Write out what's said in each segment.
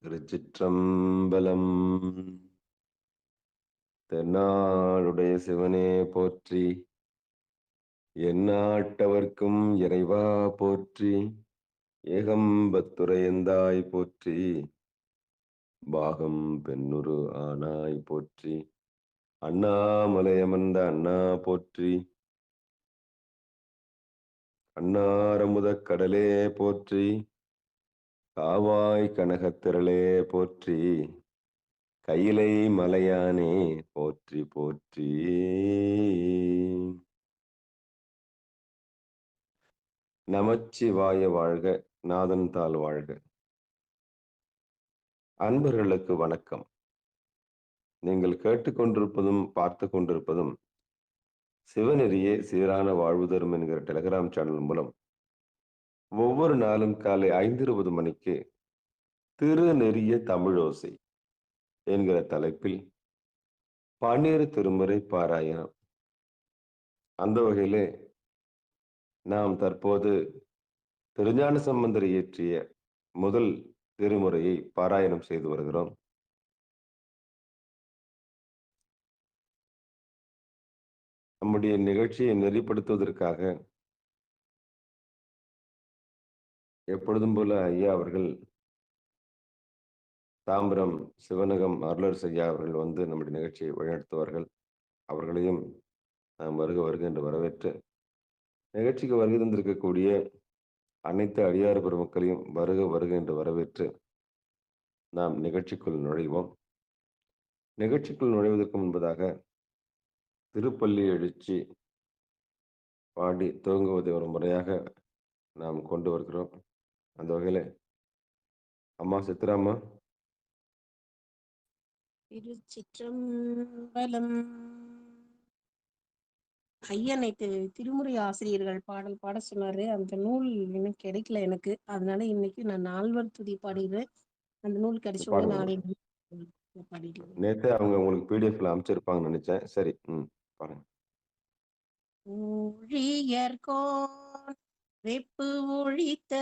திருச்சிற்றம்பலம். தென்னாடுடைய சிவனே போற்றி, எந்நாட்டவர்க்கும் இறைவா போற்றி, ஏகம்பத்துரையந்தாய் போற்றி, பாகம் பெண்ணுரு ஆனாய் போற்றி, அண்ணாமலையமர்ந்த அண்ணா போற்றி, அன்னாரமுதக் கடலே போற்றி, காவாய் கனகத்திரளே போற்றி, கையிலை மலையானே போற்றி போற்றி. நமச்சிவாய வாழ்க, நாதன் தாள் வாழ்க. அன்பர்களுக்கு வணக்கம். நீங்கள் கேட்டுக்கொண்டிருப்பதும் பார்த்து கொண்டிருப்பதும் சிவநெறியே சீரான வாழ்வு தரும் என்கிற டெலிகிராம் சேனல் மூலம் ஒவ்வொரு நாளும் காலை 5:20 மணிக்கு திருநெறிய தமிழோசை என்கிற தலைப்பில் 12 திருமுறை பாராயணம். அந்த வகையிலே நாம் தற்போது திருஞான சம்பந்தர் இயற்றிய முதல் திருமுறையை பாராயணம் செய்து வருகிறோம். நம்முடைய நிகழ்ச்சியை நெறிப்படுத்துவதற்காக எப்பொழுதும் போல ஐயா அவர்கள் தாம்பரம் சிவனகம் அருளர் ஐயா அவர்கள் வந்து நம்முடைய நிகழ்ச்சியை வழிநடத்துவார்கள். அவர்களையும் நாம் வருக வருக என்று வரவேற்று, நிகழ்ச்சிக்கு வருகை தந்திருக்கக்கூடிய அனைத்து அடியார் பெருமக்களையும் வருக வருக என்று வரவேற்று நாம் நிகழ்ச்சிக்குள் நுழைவோம். நிகழ்ச்சிக்குள் நுழைவதற்கு முன்பதாக திருப்பள்ளி எழுச்சி பாடி துவங்குவதை ஒரு முறையாக நாம் கொண்டு வருகிறோம். அந்த வகையில் அம்மா சித்ராம்மா. திருச்சிற்றம்பலம். ஐயா நேற்று திருமுறை ஆசிரியர்கள் பாடல் பாட சொன்னாரு. அந்த நூல் இன்னும் கிடைக்கல எனக்கு. அதனால இன்னைக்கு நான் 4வர் துதி பாடிடுறேன். அந்த நூல் கிடைச்ச உடனே நாளை பாடிடுறேன். நேற்று அவங்க உங்களுக்கு பிடிஎஃப்ல அமைச்சிருப்பாங்கன்னு நினைச்சேன். சரி, பாருங்க. ஊழியர்கோன் வெப்பு ஒழித்த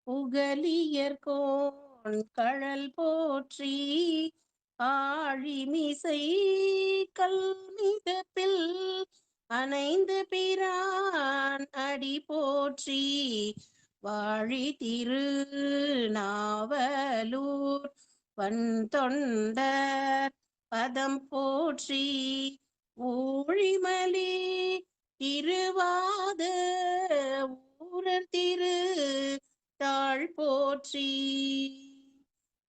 புகலியர்கோன் கழல் போற்றி, ஆழிமிசை கல்மிதப்பில் அணைந்து பிரான் அடி போற்றி, வாழி திரு நாவலூர் வன் தொண்டர் பதம் போற்றி, ஊழிமலி திருவாத ஊரர் திரு தாழ் போற்றி.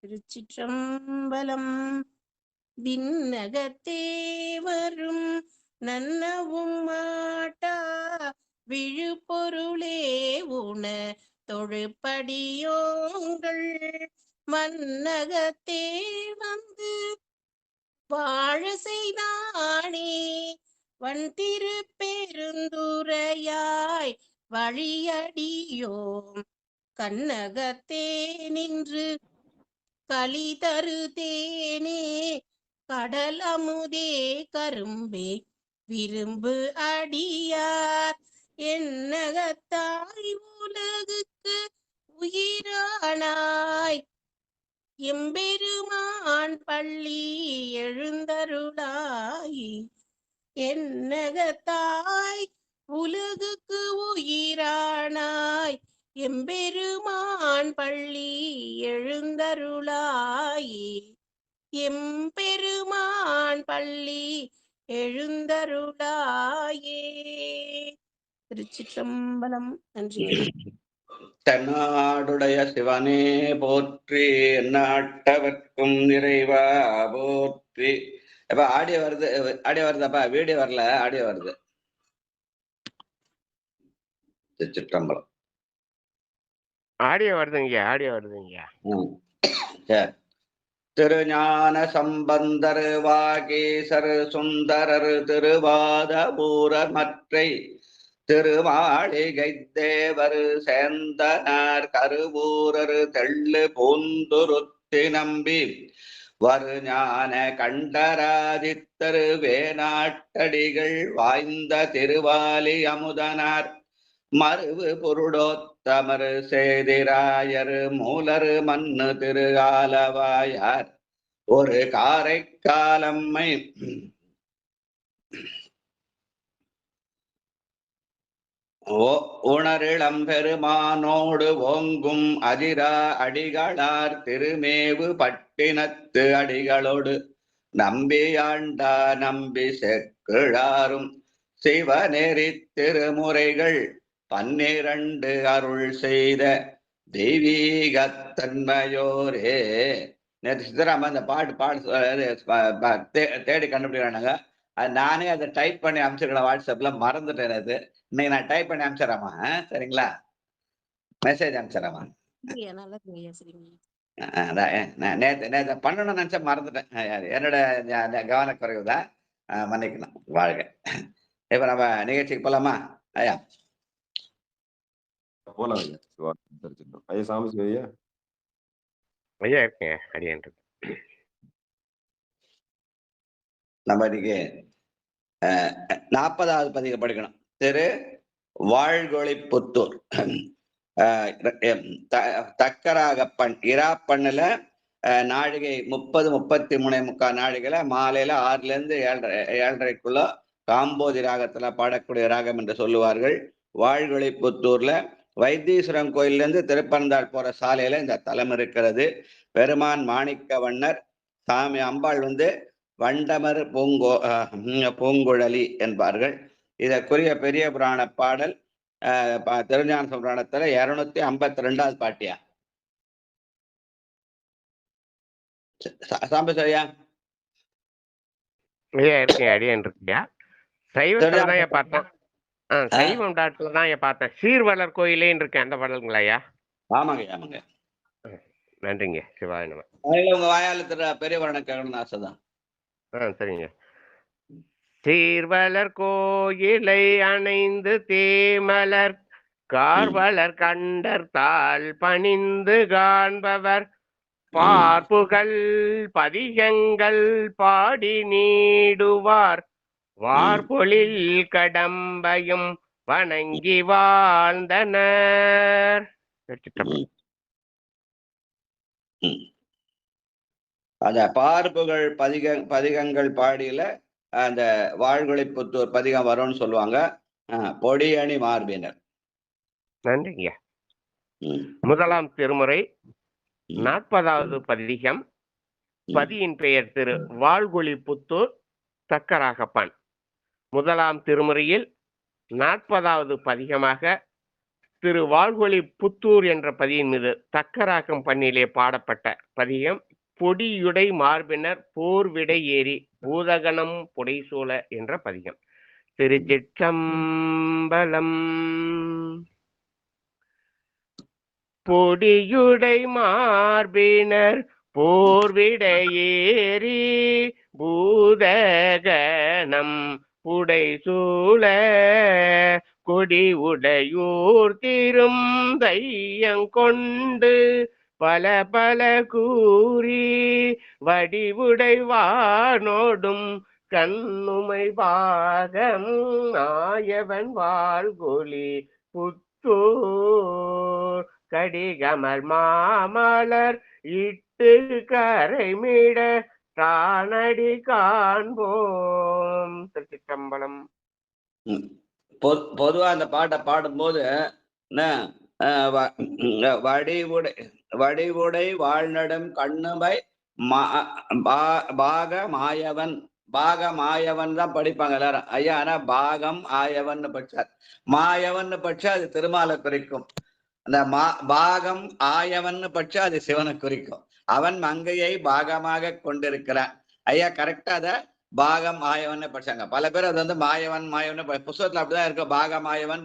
திருச்சிற்றம்பலம். விண்ணகத்தே வரும் நன்னவும் மாட்டா விழுப்பொருளே உண தொழுப்படியோங்கள், மன்னகத்தே வந்து வாழ செய்தானே வன் திருப்பெருந்துரையாய் வழியடியோம், கண்ணகத்தே நின்று களி தரு தேனே கடல் அமுதே கரும்பே விரும்பு அடியார், என்னகத்தாய் உலகுக்கு உயிரானாய் எம்பெருமான் பள்ளி எழுந்தருளாய், என்னகத்தாய் உலகுக்கு உயிரானாய் எம்பெருமான் பள்ளி எழுந்தருளாய், எம்பெருமான் பள்ளி எழுந்தருளாயே. திருச்சிற்றம்பலம். நன்றி. தென்னாடுடைய சிவனே போற்றி, நாட்டவர்க்கும் நிறைவா போற்றி. அப்ப ஆடியோ வருதாப்பா? வீடியோ வரல, ஆடியோ வருது. சிற்றம்பலம். ஆடியோ வருதுங்க. திருஞான சம்பந்தர் வாகீசர் சுந்தரர் திருவாதபூரர் மற்றை திருமாளிகை தேவர் சேந்தனார் கருவூரர் தெள்ளு பூந்துருத்தி நம்பி வருஞான கண்டராதித்தரு வேணாட்டடிகள் வாய்ந்த திருவாலி அமுதனார் மருவு பொருடோத்தமரு சேதிராயரு மூலரு மண்ணு திருகாலவாயார் ஒரு காரைக்காலம்மை உணரிளம் பெருமானோடு ஓங்கும் அதிரா அடிகளார் திருமேவு பட்டினத்து அடிகளோடு நம்பியாண்டா நம்பி செக்கிழாரும் சிவநெறி திருமுறைகள் 12 அருள் செய்த தெய்வீகத்தன்மையோரே. நேற்று சித்தராம அந்த பாட்டு தேடி கண்டுபிடிக்கிறானுங்க. அது நானே அதை டைப் பண்ணி அனுப்பிச்சிருக்கேன் வாட்ஸ்அப்ல, மறந்துட்டேன். அது இன்னைக்கு நான் டைப் பண்ணி அனுப்பிச்சிடறாமா? சரிங்களா, மெசேஜ் அனுப்பிச்சிடறாமா? நேற்று பண்ணணும்னு நினைச்சா மறந்துட்டேன். என்னோட கவனக்குறைவு தான், மன்னிக்கணும். வாழ்க. இப்ப நம்ம நிகழ்ச்சிக்கு போலாமா ஐயா? போலாம் ஐயா. ஐயா சாமி ஐயா. ஐயா இருக்கேன் அடியன். நம்ம இன்னைக்கு 40வது பதிவு படிக்கணும். திரு வாழ்கொழிப்புத்தூர் தக்கராகப்பண் இராப்பண்ணுல நாழிகை 30-33 நாழிகையில மாலையில 6லேருந்து 7:30 காம்போதி ராகத்துல பாடக்கூடிய ராகம் என்று சொல்லுவார்கள். வாழ்கொழிப்புத்தூர்ல வைத்தீஸ்வரன் கோயிலிருந்து திருப்பனந்தாள் போற சாலையில இந்த தலம் இருக்கிறது. பெருமான் மாணிக்கவண்ணர், சாமி அம்பாள் வண்டமர் பூங்குழலி என்பார்கள். இதற்குரிய பெரிய புராண பாடல் திருஞான புராணத்துல 252வது பாட்டியா? சாம்பசையா ஐயா இருக்கேன் அடியன் இருக்கியா? சைவத்துல தான் பார்த்தேன். சைவம் டாக்டர்ல தான் பார்த்தேன். சீர்வளர் கோயிலேன்னு இருக்கேன், அந்த பாடலுங்களா ஐயா? ஆமாங்க ஆமாங்க. நன்றிங்க. சிவாய நம. உங்க வாயால பெரிய புராணம் கேட்கணும்னு ஆசைதான். சரிங்க. சீர்வளர் கோயிலை அணைந்து தேமலர் கார்வலர் கண்டர் தாள் பணிந்து காண்பவர் பார்ப்புகள் பதிகங்கள் பாடி நீடுவார் வார்பொழில் கடம்பையும் வணங்கி வாழ்ந்தனர். அந்த பார்ப்புகள் பதிகங்கள் பாடியில அந்த வாழ்கொழிப்புத்தூர் பதிகம் வரும்னு சொல்லுவாங்க. பொடியணி மார்பினர். நன்றிங்க. முதலாம் திருமுறை 40வது பதிகம். பதியின் பெயர் திரு வாழ்கொழிப்புத்தூர் தக்கராகப்பன். முதலாம் திருமுறையில் 40வது பதிகமாக திரு வாழ்கொழிப்புத்தூர் என்ற பதியின் மீது தக்கராகம் பண்ணிலே பாடப்பட்ட பதிகம் பொடியுடை மார்பினர் போர்விடை ஏறி பூதகணம் புடைசூழ என்ற பதிகம். திருச்சிற்றம்பலம். பொடியுடை மார்பினர் போர்விடை ஏறி பூதகணம் புடைசூழ கொடி உடையூர் திரும் தையங்கொண்டு பல பல கூறி வடிவுடை வானோடும் கண்ணுமை பாகம் ஆயவன் வாழ்கொழி புத்தூர் கடிகமர் மாமலர் இட்டு கரைமிட தானடி காண்போம். திருச்சிற்றம்பலம். பொதுவா அந்த பாட்டை பாடும்போது வடிவுடை வாழ்நடும் கண்ணுமை பாக மாயவன் தான் படிப்பாங்க எல்லாரும். ஐயா ஆனா பாகம் ஆயவன் படிச்சார். மாயவன் படிச்சா அது திருமாலை குறிக்கும். அந்த பாகம் ஆயவன் படிச்சா அது சிவனை குறிக்கும். அவன் மங்கையை பாகமாக கொண்டிருக்கிறான். ஐயா கரெக்டா அத பாகம் ஆயவன் படிச்சாங்க. பல பேர் அது மாயவன் புஸ்தகத்துல அப்படிதான் இருக்கும். பாகமாயவன்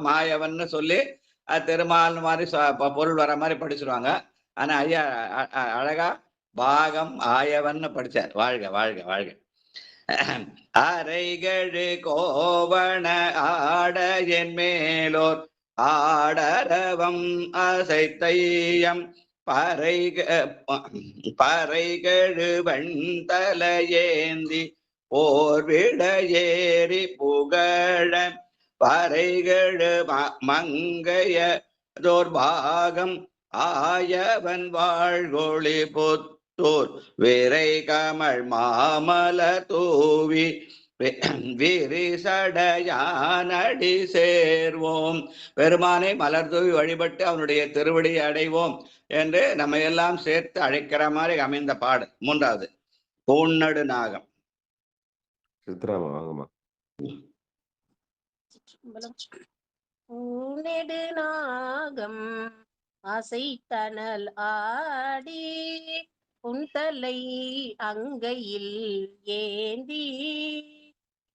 மாயவன் சொல்லி திருமால் மாதிரி பொருள் வர மாதிரி படிச்சிருவாங்க. ஆனா ஐயா அழகா பாகம் ஆயவன் படிச்சார். வாழ்க வாழ்க வாழ்க. அரைகழு கோவண ஆட என் மேலோர் ஆடரவம் அசைத்தையம் பறைகழு வெண்தலையேந்தி போர்விட ஏறி புகழ பறைகழு மங்கையதோர் பாகம் ஆயவன் வாழ்கொழி புத்தூர் விரை கமழ் மாமல தூவி விரிசடையானடி சேர்வோம். பெருமானை மலர் தூவி வழிபட்டு அவனுடைய திருவடியை அடைவோம் என்று நம்ம எல்லாம் சேர்த்து அழைக்கிற மாதிரி அமைந்த பாடு. மூன்றாவது பூநடு நாகம். சித்ராமா வாங்கம்மா. பூநெடு நாகம் அசைத்தனல் ஆடி புன்தலை அங்கையில் ஏந்தி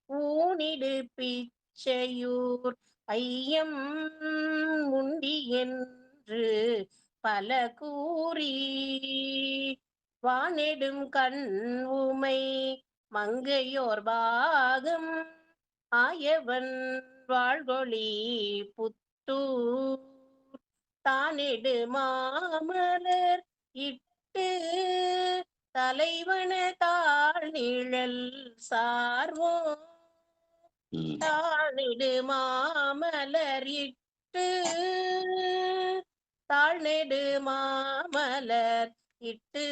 ஊனிடு பிச்சையூர் ஐயம் உண்டி என்று பல கூறி வானெடும் கண் உமை மங்கையோர் பாகம் ஆயவன் வாழ்கொழி புத்தூர் தானெடு மாமலர் இட்டு தலைவன தாழ் நிழல் சார்வோம். தாழ்நெடு மாமலர் இட்டு தாழ்நெடு மாமலர் இட்டு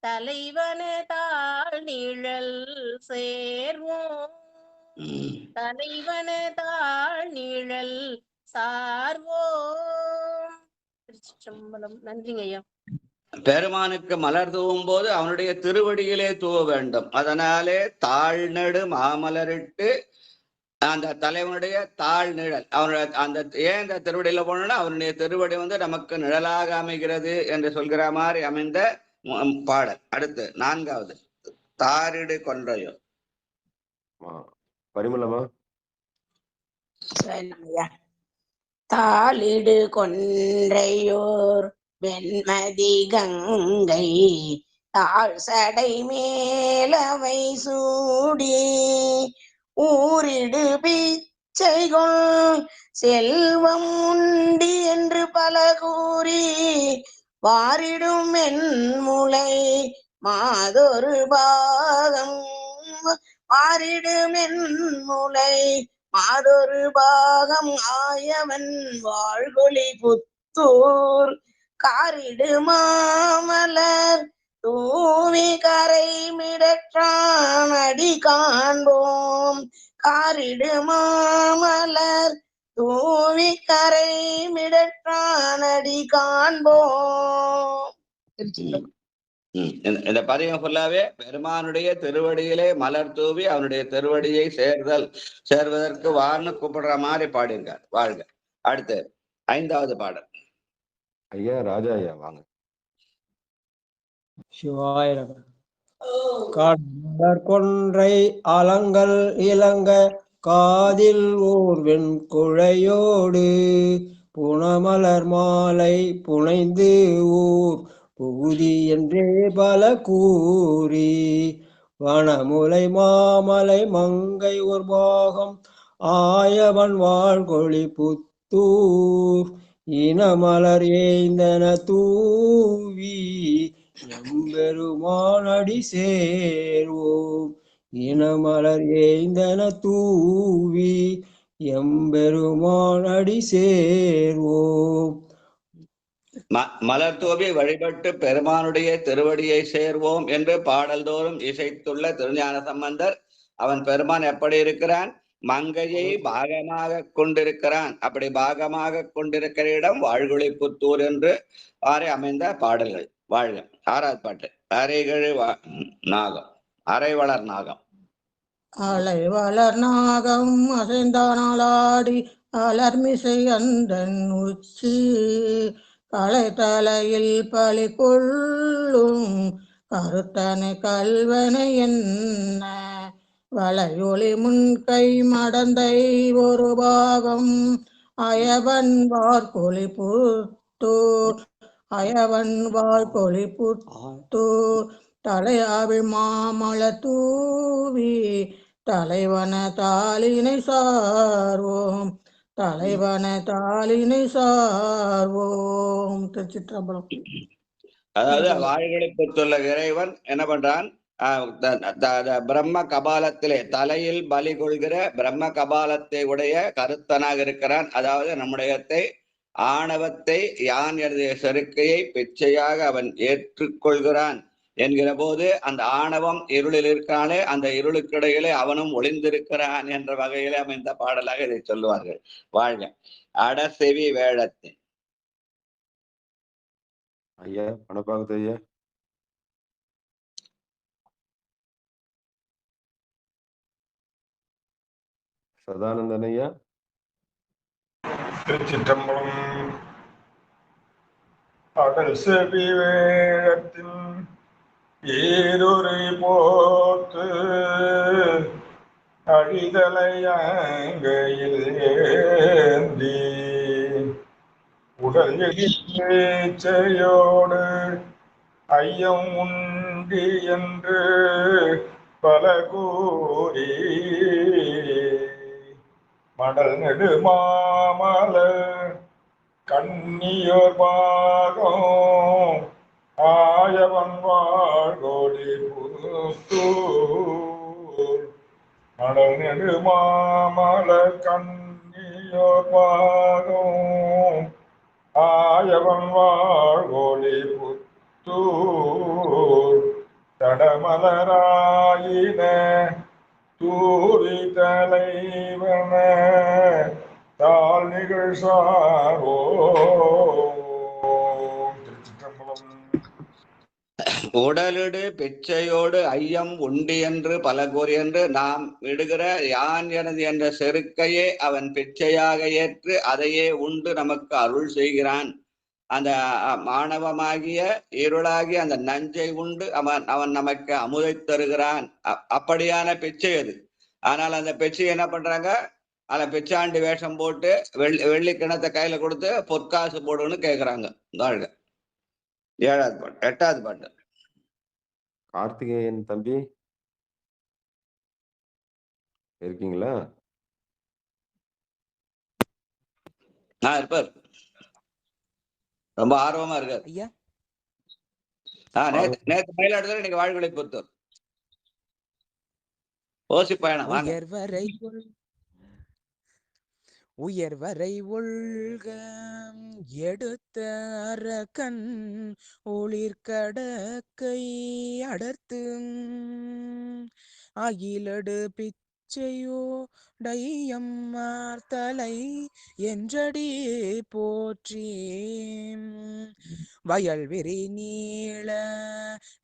தலைவன தாழ் நிழல் சேர்வோம். தலைவன தாழ் நிழல் சார்வோம். திருச்சிற்றம்பலம். நன்றிங்க ஐயா. பெருமானுக்கு மலர் தூவும் போது அவனுடைய திருவடியிலே தூவ வேண்டும். அதனாலே தாழ்நடு மாமலரிட்டு அந்த தலைவனுடைய தாழ் நிழல் அவனுடைய அந்த ஏன் இந்த திருவடியில போனோம்னா அவனுடைய திருவடி நமக்கு நிழலாக அமைகிறது என்று சொல்கிற மாதிரி அமைந்த பாடல். அடுத்து நான்காவது தாரிடு கொன்றையோ. பரிமளமா. தாளிடு கொன்றையோர் வெண்மதி கங்கை தாழ் சடை மேலவை சூடி ஊரிடு பிச்சைகொள் செல்வம் உண்டி என்று பல கூறி வாரிடும் என் முளை மாதொரு பாகம் வாரிடும் என் முளை மாதொரு பாகம் ஆயவன் வாழ்கொழி புத்தூர் காரிடு மாமலர் தூவி கரை மிடற்றான் அடி காண்போம். காரிடு மாமலர் தூவி கரை மிடற்றான் அடி காண்போம். இந்த பதிகம் ஃபுல்லாவே பெருமானுடைய திருவடியிலே மலர் தூவி அவனுடைய திருவடியை சேர்வதற்கு வான்னு கூப்பிடுற மாதிரி பாடியிருக்கார். வாழ்க. அடுத்து ஐந்தாவது பாடல். ஐயா ராஜா ஐயா வாங்க. சிவாய நம. கடம்பர் கொன்றை அலங்கல் இளங்க காதில் ஊர் வெண்குழையோடு புனமலர் மாலை புனைந்து ஊர் புகுதி என்றே பல கூறி வனமுலை மாமலை மங்கை ஒரு பாகம் ஆயவன் வாழ்கொழி புத்தூர் இனமலர் ஏய்ந்தன தூவி எம்பெருமானடி சேர்வோம். இனமலர் ஏய்ந்தன தூவி எம்பெருமானடி சேர்வோம். மலர் தூவி வழிபட்டு பெருமானுடைய திருவடியை சேர்வோம் என்று பாடல்தோறும் இசைத்துள்ள திருஞான சம்பந்தர் அவன் பெருமான் எப்படி இருக்கிறான்? மங்கையை பாகமாக கொண்டிருக்கிறான். அப்படி பாகமாக கொண்டிருக்கிற இடம் வாழ்கொழி புத்தூர் என்று ஆரை அமைந்த பாடல்கள். வாழ்க. ஆறாவது பாட்டு அரைகழு நாகம். அரைவளர் நாகம். அலைவளர் நாகம் அசைந்தானாலாடி அலர்மிசை அந்தன் உச்சி கலை தலையில் பலி கொள்ளும் கருத்தனை கல்வனை என்ன வளையொளி முன்கை மடந்தை ஒரு பாகம் அயவன் வார்கொழி புத்தூர் அயவன் வார்கொழி புத்தூர் தலையாவில் மாமல தூவி தலைவன தாளினை சார்வோம். தலைவன தாளினை சார்வோம். திருச்சிற்றம்பலம். அதாவது வாழ்களை பெற்றுள்ள இறைவன் என்ன பண்றான்? பிரம்ம கபாலத்திலே தலையில் பலி கொள்கிற பிரம்ம கபாலத்தை உடைய கருத்தனாக இருக்கிறான். அதாவது நம்முடையத்தை ஆணவத்தை யான் எழுதிய செருக்கையை பிச்சையாக அவன் ஏற்றுக்கொள்கிறான் என்கிற போது அந்த ஆணவம் இருளில் இருக்கானே, அந்த இருளுக்கிடையிலே அவனும் ஒளிந்திருக்கிறான் என்ற வகையிலே அமைந்த பாடலாக இதை சொல்லுவார்கள். வாழ்க அடசெவி வேழத்தின். ஐயா பணப்பாகத்து ஐயா. சதானந்தன் ஐயா. திருச்சிற்றம்பலம். அடல் செவி வேழத்தின் ஏரொரு போத்து அழிதலையங்கையில் ஏந்தி உடல் எழுச்சையோடு ஐயம் உண்டி என்று பல கூறி மடல் நெடுமாமலர் கண்ணியோர் பாகம் ஆயவன் வாழ்கோடி புத்தூர். மடல் நெடுமாமலர் கண்ணியோர் பாகம் ஆயவன் வாழ்கோடி புத்தூர். தடமலராயின தூரி தலைவன தாழ் நிகழ்சாரோ. திருச்சிற்றம்பலம். உடலிடு பிச்சையோடு ஐயம் உண்டி என்று பல கூறி என்று நாம் விடுகிற யான் எனது என்ற செருக்கையே அவன் பிச்சையாக ஏற்று அதையே உண்டு நமக்கு அருள் செய்கிறான். அந்த மாணவமாகிய இருளாகிய அந்த நஞ்சை உண்டு அவன் நமக்கு அமுதை தருகிறான். அப்படியான பிச்சை அது. ஆனால் அந்த பிச்சை என்ன பண்றாங்க, அந்த பிச்சாண்டி வேஷம் போட்டு வெள்ளி கிணத்தை கையில கொடுத்து பொற்காசு போடுன்னு கேட்கிறாங்க. வாழ்க. 7வது பாட்டு. 8வது பாட்டு. கார்த்திகேயன் தம்பி இருக்கீங்களா? இருப்பார். ரொம்ப ஆர்வமா இருக்காரு ஐயா. நேற்று மயிலாடுதுறை, இன்னைக்கு வாழ்விலை புத்தூர். ஓசி பயணம். உயர்வரை ஒள்க எடுத்த அரக்கன் ஒளிர்கடக்கை அடர்த்து அகிலடு பிச்சையோ டையம் மார்த்தலை என்றடி போற்றி வயல்விரி நீள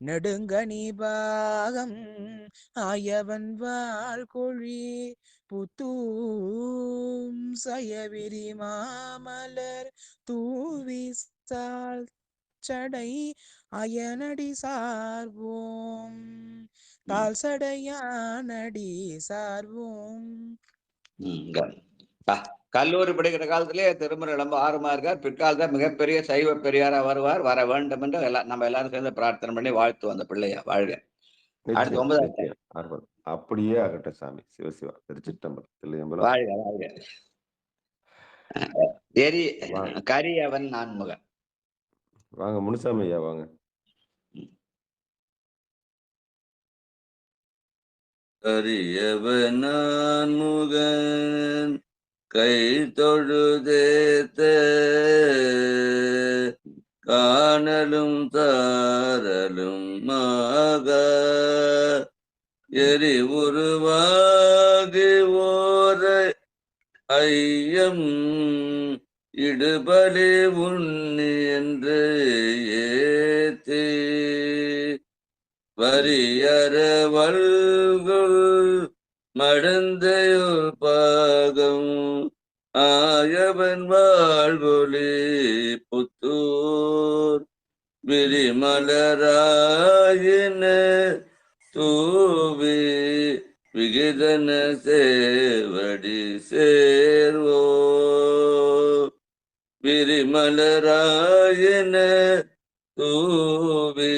நெடுங்கனி பாகம் ஆயவன் வாழ்கொழி புத்தூம் சயவிரி மாமலர் தூவி சால் சடை அயனடி சார்வோம் தால் சடையானடி சார்வோம். கல்லூரி படிக்கிற காலத்திலேயே திருமுறை ரொம்ப ஆர்வமா இருக்கார். பிற்காலத்தில் மிகப்பெரிய சைவ பெரியாரா வருவார், வர வேண்டும் என்று நம்ம எல்லாரும் சேர்ந்து பிரார்த்தனை பண்ணி வாழ்த்துவோம் அந்த பிள்ளையா. வாழ்க. அடுத்து 9வது. அப்படியே ஆகட்டும் சாமி. சிவசிவா. திருச்சிற்றம்பலம். வாழ்க வாழ்க. கரி அவன் நான்முகன். வாங்க முனுசாமி ஐயா வாங்க. கரியவன் நான்முகன் கை தொழுதேத்த காணலும் தாரலும் மாக எரி உருவாகி ஓர ஐயம் இடுபலி உண்ணி என்று ஏத்தி வரியற வல்குள் மடந்தையுள் பாகம் ஆயவன் வாழ்கொலி புத்தூர் விரிமலராயின தூவி விகிதன சேவடி சேர்வோ விரிமலராயின தூவி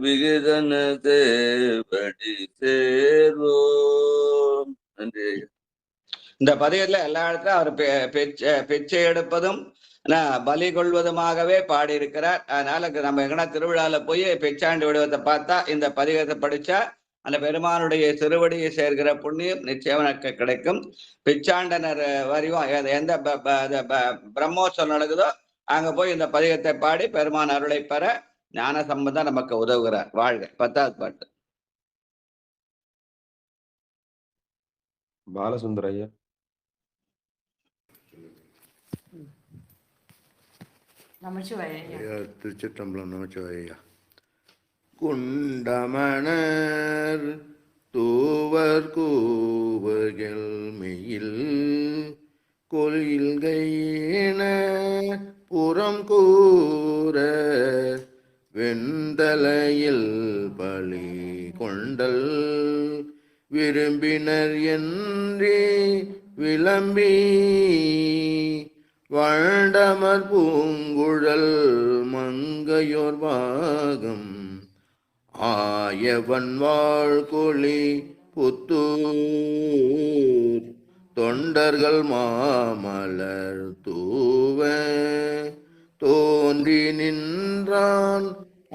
விகிதன சேவடி சேர்வோ. நன்றி. இந்த பதிகத்துல எல்லா இடத்துல அவர் பிச்சை எடுப்பதும் பலி கொள்வதுமாகவே பாடியிருக்கிறார். அதனால நம்ம எங்கன்னா திருவிழால போய் பிச்சாண்டி வடிவத்தை பார்த்தா இந்த பதிகத்தை படிச்சா அந்த பெருமானுடைய திருவடியை சேர்க்கிற புண்ணியம் நிச்சயம் எனக்கு கிடைக்கும். பிச்சாண்டனர் வரியும் எந்த பிரம்மோற்சவம் நடக்குதோ அங்க போய் இந்த பதிகத்தை பாடி பெருமான் அருளை பெற ஞான சம்பந்தம் நமக்கு உதவுகிறார். வாழ்க. 10வது பாட்டு. பாலசுந்தர் ஐயா. திருச்சிற்றம்பலம். நமச்சிவாயா. குண்டமணர் தூவர் கூவர்கள் மெயில் கொள்கையின புறம் கூற வெந்தலையில் பழி கொண்டல் விரும்பினர் என்றே விளம்பி வாழ்டமர் பூங்குழல் மங்கையோர் பாகம் ஆயவன் வாழ்கொழி புத்தூர் தொண்டர்கள் மாமலர் தூவ தோன்றி நின்றான்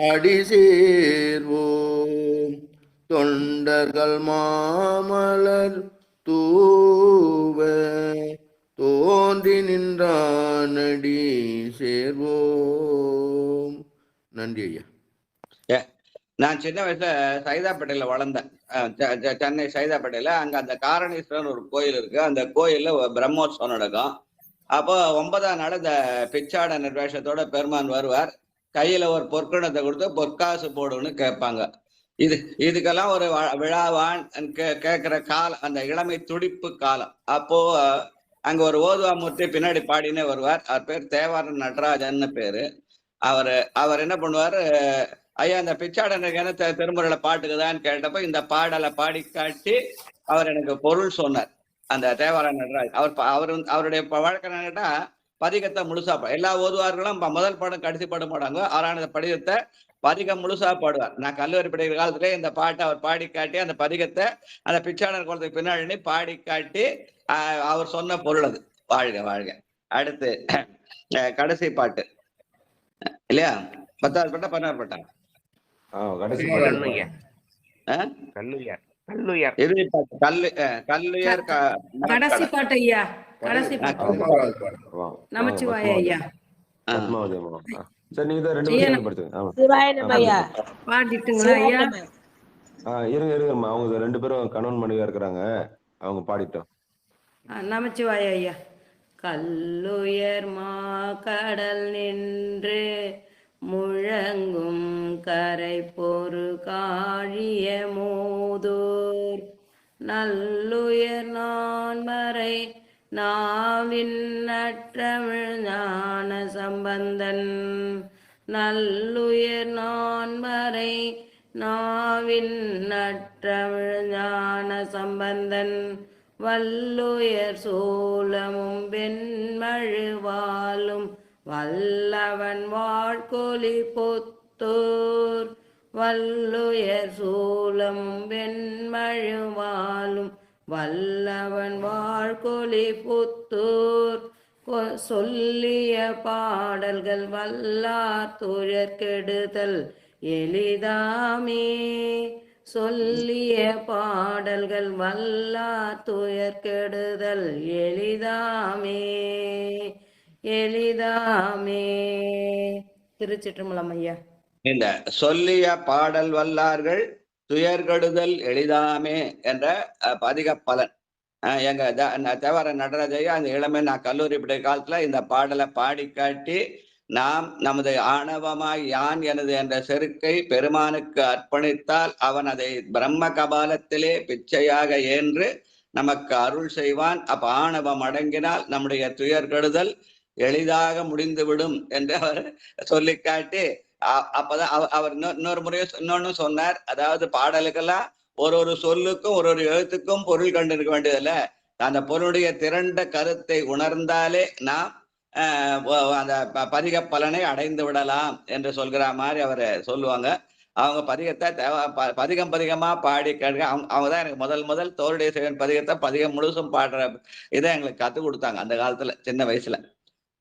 அடி சேர்வோம் தொண்டர்கள் மாமலர் தூவ தோன்றி நின்றான் அடி சேர்வோம். நன்றி ஐயா. நான் சின்ன வயசுல சைதாப்பேட்டையில வளர்ந்தேன். சென்னை சைதாப்பேட்டையில அங்க அந்த காரணீஸ்வரன் ஒரு கோயில் இருக்கு. அந்த கோயில்ல பிரம்மோற்சவம் நடக்கும். அப்போ 9ஆம் நாள் இந்த பிச்சாட நிர்வேஷத்தோட பெருமான் வருவார். கையில ஒரு பொற்கணத்தை கொடுத்து பொற்காசு போடுன்னு கேட்பாங்க. இதுக்கெல்லாம் ஒரு விழாவான் கேட்கிற காலம், அந்த இளமை துடிப்பு காலம். அப்போ அங்க ஒரு ஓதுவாமூர்த்தி பின்னாடி பாடினே வருவார். அவர் பேர் தேவாரன் நடராஜன்னு பேரு. அவர் என்ன பண்ணுவாரு, ஐயா இந்த பிச்சாடனுக்கு என்ன திருமுறையில பாட்டுக்குதான்னு கேட்டப்ப இந்த பாடலை பாடி காட்டி அவர் எனக்கு பொருள் சொன்னார். அந்த தேவாரன் நடராஜ் அவருடைய வழக்கம் கேட்டா பதிகத்தை முழுசா எல்லா ஓதுவார்களும் முதல் பாடம் கடைசி பாடம் பாடுவாங்க. அவரான பதிகத்தை பதிகம் முழுசா பாடுவார். நான் கல்லூரி படிக்கிற காலத்துல இந்த பாட்டை அவர் பாடி காட்டி அந்த பதிகத்தை அந்த பிச்சாடர் குளத்துக்கு பின்னாடி பாடி காட்டி அவர் சொன்ன பொருள் அது. வாழ்க வாழ்க. அடுத்து கடைசி பாட்டு இல்லையா? 10வது பாட்டா 11வது பாட்டா? கடைசி பாட்டு ஐயா. கடைசி பாட்டு. நமச்சிவாய ஐயா. சரி, நீங்க ரெண்டு பேரும் படிச்சுங்க. பாடிட்டுங்களா ஐயா? இருங்கம்மா, அவங்க 2 பேரும் கணவன் மனைவியா இருக்கிறாங்க, அவங்க பாடிட்டோம். நமச்சிவாய ஐயா. கல்லுயர் மா கடல் நின்று முழங்கும் கரை பொறு காழிய மோதூர் நல்லுயர் நான்மறை நாவின் நற்றமிழ் ஞான சம்பந்தன் நல்லுயர் நான்மறை நாவின் நற்றமிழ் ஞான சம்பந்தன் வல்லுயர் சோலமும் வெண்மழுவாலும் வல்லவன் வாழ்கொலி பொத்தூர் வல்லுயர் சூலமும் வெண்மழுவாலும் வல்லவன் வாழ்கொலி புத்தூர் சொல்லிய பாடல்கள் வல்லார் துயர் கெடுதல் எளிதாமே சொல்லிய பாடல்கள் வல்லார் துயர் கெடுதல் எளிதாமே எளிதாமே. திருச்சிற்றம்பலம் ஐயா. இந்த சொல்லிய பாடல் வல்லார்கள் துயர்கெடுதல் எளிதாமே என்ற பதிக பலன் எங்க தேவார நடராஜையா அந்த இளமை நான் கல்லூரி படிக்கிற காலத்துல இந்த பாடலை பாடி காட்டி நாம் நமது ஆணவமாய் யான் எனது என்ற செருக்கை பெருமானுக்கு அர்ப்பணித்தால் அவன் அதை பிரம்ம கபாலத்திலே பிச்சையாக ஏன்று நமக்கு அருள் செய்வான். அப்ப ஆணவம் அடங்கினால் நம்முடைய துயர்கெடுதல் எளிதாக முடிந்துவிடும் என்று அவர் சொல்லி காட்டி அப்பதான் அவர் இன்னொரு முறையும் இன்னொன்னு சொன்னார். அதாவது பாடலுக்கெல்லாம் ஒரு சொல்லுக்கும் ஒரு எழுத்துக்கும் பொருள் கண்டிருக்க வேண்டியதில்ல. அந்த பொருளுடைய திரண்ட கருத்தை உணர்ந்தாலே நாம் அந்த பதிக பலனை அடைந்து விடலாம் என்று சொல்கிற மாதிரி அவர் சொல்லுவாங்க. அவங்க பதிகத்தை பதிகமா பாடி கேட்க அவங்கதான் எனக்கு முதல் தோருடைய சிவன் பதிகத்தை பதிகம் முழுசும் பாடுற இதை எங்களுக்கு கற்றுக் கொடுத்தாங்க அந்த காலத்துல சின்ன வயசுல.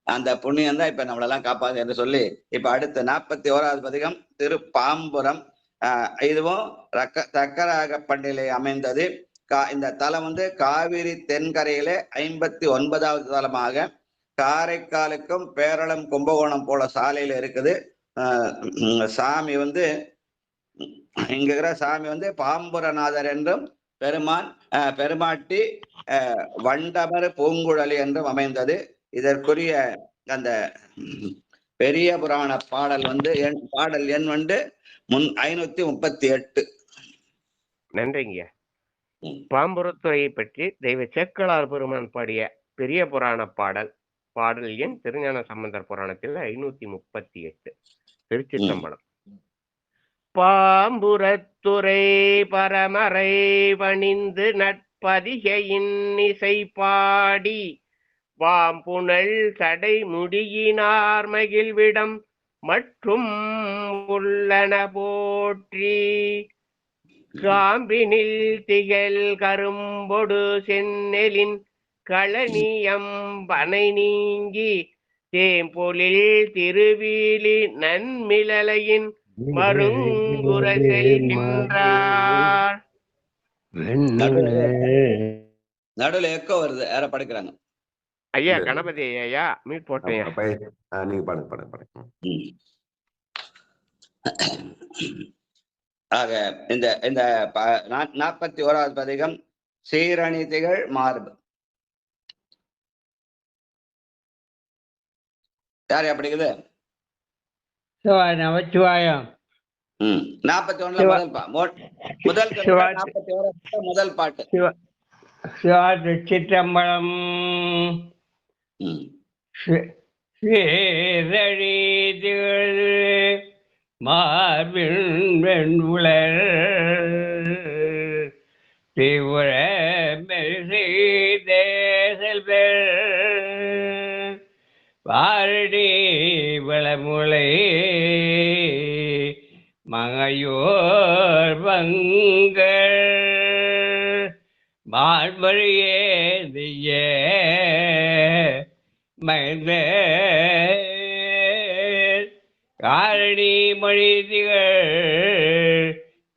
அந்த புண்ணியம் தான் இப்ப நம்மளெல்லாம் காப்பாது என்று சொல்லி இப்ப அடுத்த 41வது பதிகம் திருப்பாம்புரம் இதுவும் தக்கராக பண்ணிலே அமைந்தது. இந்த தலம் வந்து காவிரி தென்கரையிலே 59வது தலமாக காரைக்காலுக்கும் பேரளம் கும்பகோணம் போல சாலையில இருக்குது. சாமி வந்து இங்க இருக்கிற சாமி வந்து பாம்புரநாதர் என்றும் பெருமாட்டி வண்டமர் பூங்குழலி என்றும் அமைந்தது. இதற்குரிய அந்த பெரிய புராண பாடல் வந்து பாடல் எண் வந்து 538. நன்றிங்க. பாம்புரத்துறையை பற்றி தெய்வ சேக்கலார் பெருமான் பாடிய பெரிய புராண பாடல் எண் திருஞான சம்பந்தர் புராணத்தில் 538. திருச்சிற்றம்பலம். பாம்புரத்துறை பரமரை பணிந்து நட்பதிகையின் இசை பாடி வாம்புணல் சடை முடியினார் மகிழ்விடம் மற்றும் உள்ளன போற்றி காம்பினில் திகழ் கரும்பொடு செந்நெலின் களனியம் பனை நீங்கி தேம்பொழில் திருவிழி நன்மிளையின் மருங்குற செல்கின்றார். நடுவில் எக்கோ வருது, யார படைக்கிறாங்க ஐயா? கணபதி ஐயா மீட் போட்டேன். நீங்க பாடுங்க. ஆக இந்த 41வது பதிகம் சீரணி திகழ் மார்பு. யார் அப்படிங்குது? நமச்சிவாயம். 41 முதல் பாட்டு. சிற்றம்பலம். சீரழி திகழ் மார்பின் வெண்புலர் திவுர செல்வர் வாரடி வளமுலை மங்கையோர் பங்கள் மார்பறியே திய மைந்த காரணி மொழி திகழ்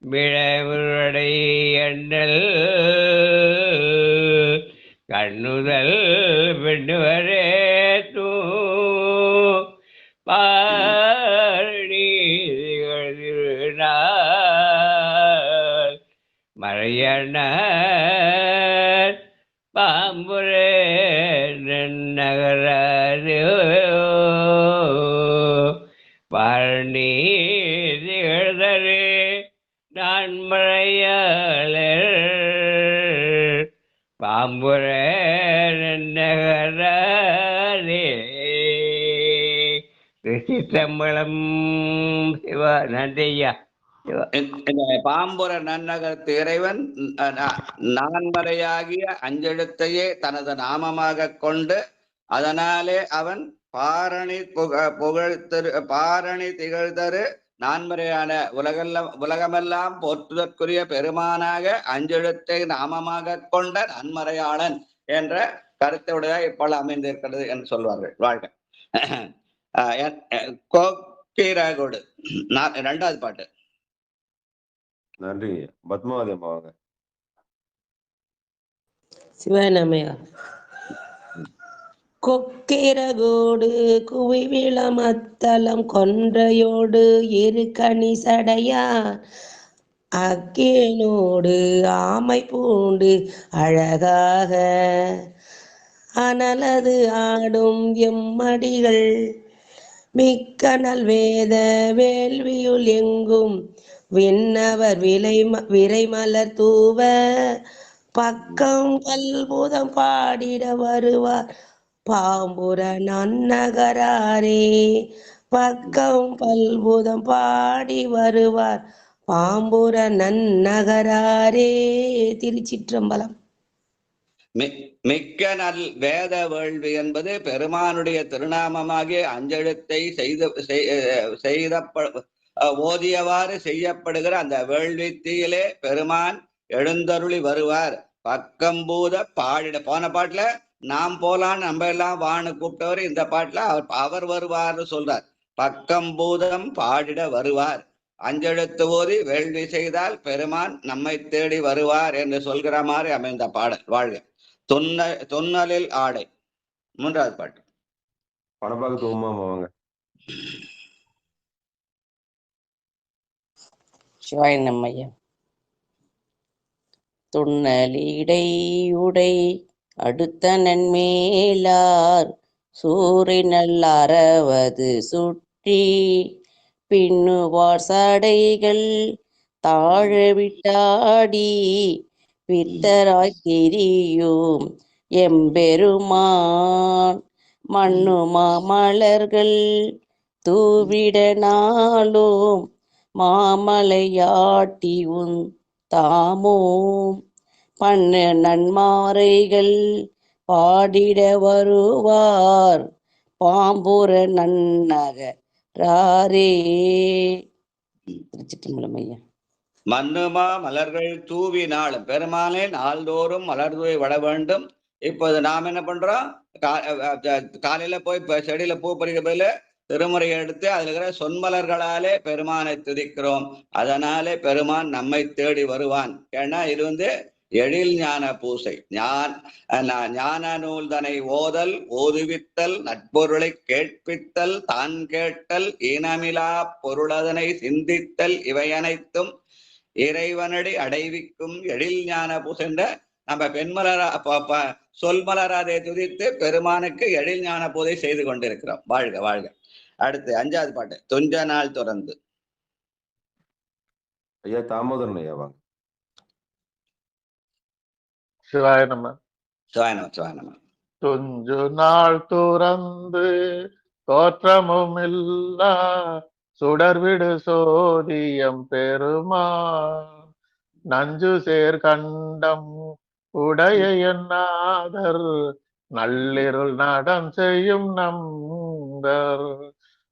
விழவுடை அண்ணல் கண்ணுதல் பெண்ணுவரே தூ பாரணி திருநாள் மறையண்ண பாம்புரே நகராது பழனி திகழ்தரு நான் மறையாளர் பாம்புரே நகராதே. திருச்சிற்றம்பலம். சிவா. நன்றியா. இந்த பாம்புர நன்னகரத்து இறைவன் நான்மறையாகிய அஞ்செழுத்தையே தனது நாமமாக கொண்டு அதனாலே அவன் பாரணி திகழ்தரு நான்மறையான உலகமெல்லாம் போற்றுதற்குரிய பெருமானாக அஞ்செழுத்தை நாமமாக கொண்ட நன்மறையாளன் என்ற கருத்துடைய இப்போது அமைந்திருக்கிறது என்று சொல்வார்கள். வாழ்க. கோக்கிரகோடு 2வது பாட்டு. நன்றி. பத்மாவதி அம்மா வாங்க. சிவனமையா. கொக்கிரகோடு குவிவிளமத்தலம் கொன்றையோடு இரு கனி சடையா அக்கேனோடு ஆமை பூண்டு அழகாக அனலது ஆடும் எம்மடிகள் மிக்க நல்வேத வேள்வியுள் எங்கும் விண்ணவர் விரைமலர் தூவ பக்கம் பல்பூதம் பாடிட வருவார் பாம்புர நன்னகராரே. பக்கம் பல்பூதம் பாடி வருவார் பாம்புர நன்னகராரே. திருச்சிற்றம்பலம். மிக்க நல் வேத வேள்வி என்பது பெருமானுடைய திருநாமமாகிய அஞ்செழுத்தை ஓதியவாறு செய்யப்படுகிற அந்த வேள்வி தீயிலே பெருமான் எழுந்தருளி வருவார். பக்கம்பூத பாடிட. போன பாட்டுல நாம் போலான்னு நம்ம எல்லாம் வான்னு கூப்பிட்டவர், இந்த பாட்டுல அவர் வருவார்னு சொல்றார். பக்கம்பூதம் பாடிட வருவார். அஞ்செழுத்து ஓதி வேள்வி செய்தால் பெருமான் நம்மை தேடி வருவார் என்று சொல்கிற மாதிரி அமைந்த பாடல். வாழ்க. துன்னலில் ஆடை. மூன்றாவது பாட்டு. பணப்பாக்கத்து உமாமா வாங்க. சிவாய நம்மையா. துன்னலிடை உடை அடுத்த நன்மேலார் சூரினல் அறவது சுற்றி பின்னுவார் சடைகள் தாழ விட்டாடி பித்தராய் திரியும் எம்பெருமான் மண்ணுமா மலர்கள் தூவிட நாளும் மாமலையாட்டி உன் தாமும் பண்ணு நன்மாரைகள் பாடிட வருவார் பாம்புர நன்னகராரே. திருச்சிற்றம்பலம் ஐயா. மண்ணுமா மலர்கள் தூவி நாளும் பெருமானே நாள்தோறும் மலர் தூவி விட வேண்டும். இப்போது நாம் என்ன பண்றோம்? காலையில போய் செடியில பூ பறிக்க போயில திருமுறையை எடுத்து அதுல இருக்கிற சொன்மலர்களாலே பெருமானை துதிக்கிறோம். அதனாலே பெருமான் நம்மை தேடி வருவான். ஏன்னா இது எழில் ஞான பூசை. ஞான நூல்தனை ஓதல் ஓதுவித்தல் நட்பொருளை கேட்பித்தல் தான் கேட்டல் இனமிலா பொருளதனை சிந்தித்தல் இவையனைத்தும் இறைவனடி அடைவிக்கும் எழில் ஞான பூசென்ற நம்ம பெண்மலரா சொல்மலராதை துதித்து பெருமானுக்கு எழில் ஞான பூதை செய்து கொண்டிருக்கிறோம். வாழ்க வாழ்க. அடுத்து அஞ்சாவது பாட்டு. துஞ்ச நாள் துறந்து. ஐயா தாமோதரன் ஐயா வாங்க. சிவாய நம்ம. சிவாய நம. சிவாய நம. துஞ்சு நாள் துறந்து தோற்றமும் இல்லா சுடர்விடு சோதியம் பெருமான் நஞ்சு சேர் கண்டம் உடைய என்னாதர் நள்ளிருள் நடம் செய்யும் நம்பர்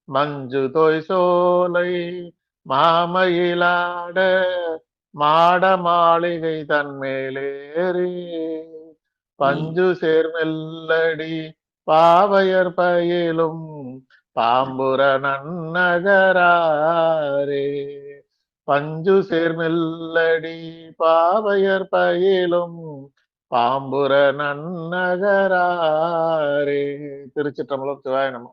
மஞ்சு தோய் சோலை மாமயிலாட மாட மாளிகை தன்மேலேறி பஞ்சு சேர் மெல்லடி பாவையர் பயிலும் பாம்புர நன்னகராரே. பஞ்சு சேர் மெல்லடி பாவையர் பயிலும் பாம்புர நன்னகராரே. திருச்சிற்றம்பலம். சிவாய நம.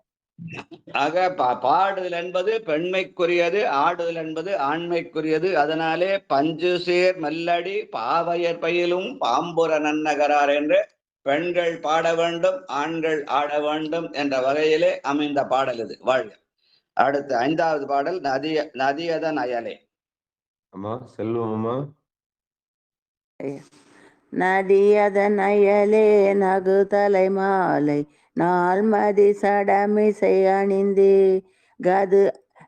ஆக பாடுதல் என்பது பெண்மைக்குரியது, ஆடுதல் என்பது ஆண்மைக்குரியது. அதனாலே பஞ்சு சேர் மெல்லடி பாவையர் பயிலும் பாம்புர நன்னகரார் என்று பெண்கள் பாட வேண்டும், ஆண்கள் ஆட வேண்டும் என்ற வகையிலே அமைந்த பாடல் இது. வாழ்க. அடுத்து ஐந்தாவது பாடல். நதியதன் அயலே. அம்மா செல்வம் அம்மா. நதியதன் அயலே நகு தலை மாலை நால்மதி சடமிசை அணிந்து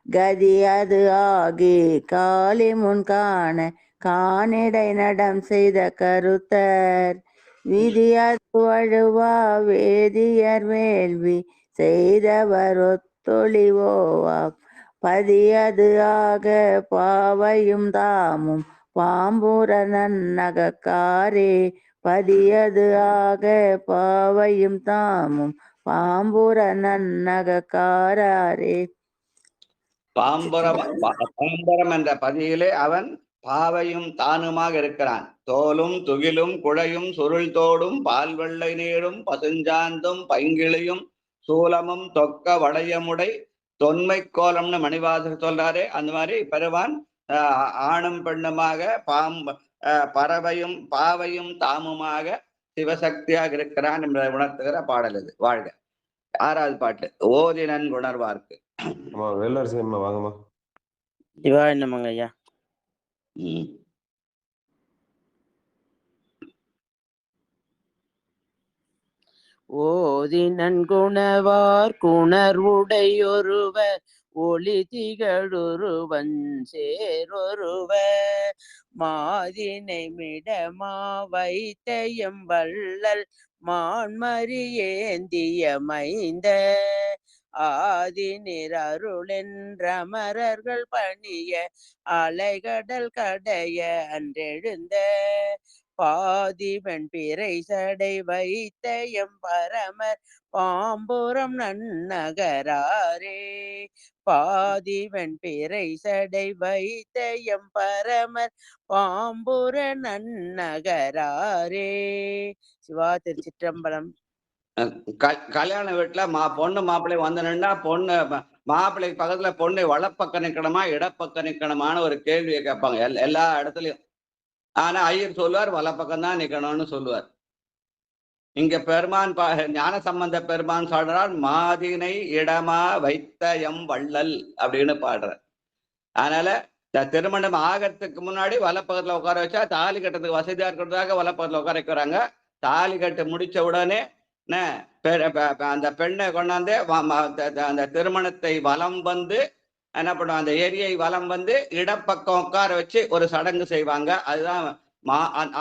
கதி அது ஆகி காலி முன் காண காணிடை நடம் செய்த கருத்தர் விதி அது வழுவா வேதியர் வேள்வி செய்தவர் ஒத்தொழிவோவா பதியது ஆக பாவையும் தாமும் பாம்புர நன்னகக்காரே. பதியது ஆக பாவையும் தாமும் பாம்புர நன்னகக்காரே. பாம்பரம் என்ற பதியிலே அவன் பாவையும் தானுமாக இருக்கிறான். தோலும் துகிலும் குழையும் சுருள் தோடும் பால் வெள்ளை நீடும் பசுஞ்சாந்தும் பைங்கிளியும் சூலமும் தொக்க வளையமுடை தொன்மை கோலம்னு மணிவாசர் சொல்றாரு. அந்த மாதிரி பெருவான் ஆணும் பெண்ணுமாக பறவையும் பாவையும் தாமுமாக சிவசக்தியாக இருக்கிறான் என்பதை உணர்த்துகிற பாடல் இது. வாழ்க. ஆறாவது பாட்டு. ஓதினன் உணர்வார்க்கு. வேலரசியம்மா வாங்கம்மா. சிவா என்னமாங்க ஐயா. ஓதி நன்குணவார் குணர்வுடையொருவர் ஒளி திகழுருவன் சேரொருவர் மாதினை மிடமா வைத்தயம் வள்ளல் மான்மறியேந்திய மைந்த ஆதி நிரருளென்றமரர்கள் பணிய அலைகடல் கடைய அன்றெழுந்த பாதிவன் பிறை சடை வைத்த எம்பரமர் பாம்புரம் நன்னகராரே. பாதிவன் பிறை சடை வைத்த எம்பரமர் பாம்புர நன்னகராரே. சிவா திருச்சிற்றம்பலம். கல்யாண வீட்டுல பொண்ணு மாப்பிள்ளை வந்து நின்னா பொண்ணு மாப்பிள்ளைக்கு பக்கத்துல பொண்ணு வலப்பக்கம் நிக்கணுமா இடப்பக்கம் நிக்கணுமான்னு ஒரு கேள்வியை கேட்பாங்க எல்லா இடத்துலயும். ஆனா ஐயர் சொல்லுவார் வலப்பக்கம் தான் நிக்கணும்னு சொல்லுவார். இங்க பெருமான் ஞான சம்பந்த பெருமான் சொல்றார் மாதினை இடமா வைத்த எம் வள்ளல் அப்படின்னு பாடுறார். அதனால திருமணம் ஆகிறதுக்கு முன்னாடி வலப்பக்கத்துல உட்கார வச்சா தாலி கட்டுறதுக்கு வசதியா இருக்கிறதுக்காக வலப்பக்கத்துல உட்கார வைக்கிறாங்க. தாலி கட்டு முடிச்ச உடனே அந்த பெண்ணை கொண்டாந்து அந்த திருமணத்தை வலம் வந்து என்ன பண்ணுவாங்க, அந்த ஏரியை வலம் வந்து இடப்பக்கம் உட்கார வச்சு ஒரு சடங்கு செய்வாங்க. அதுதான்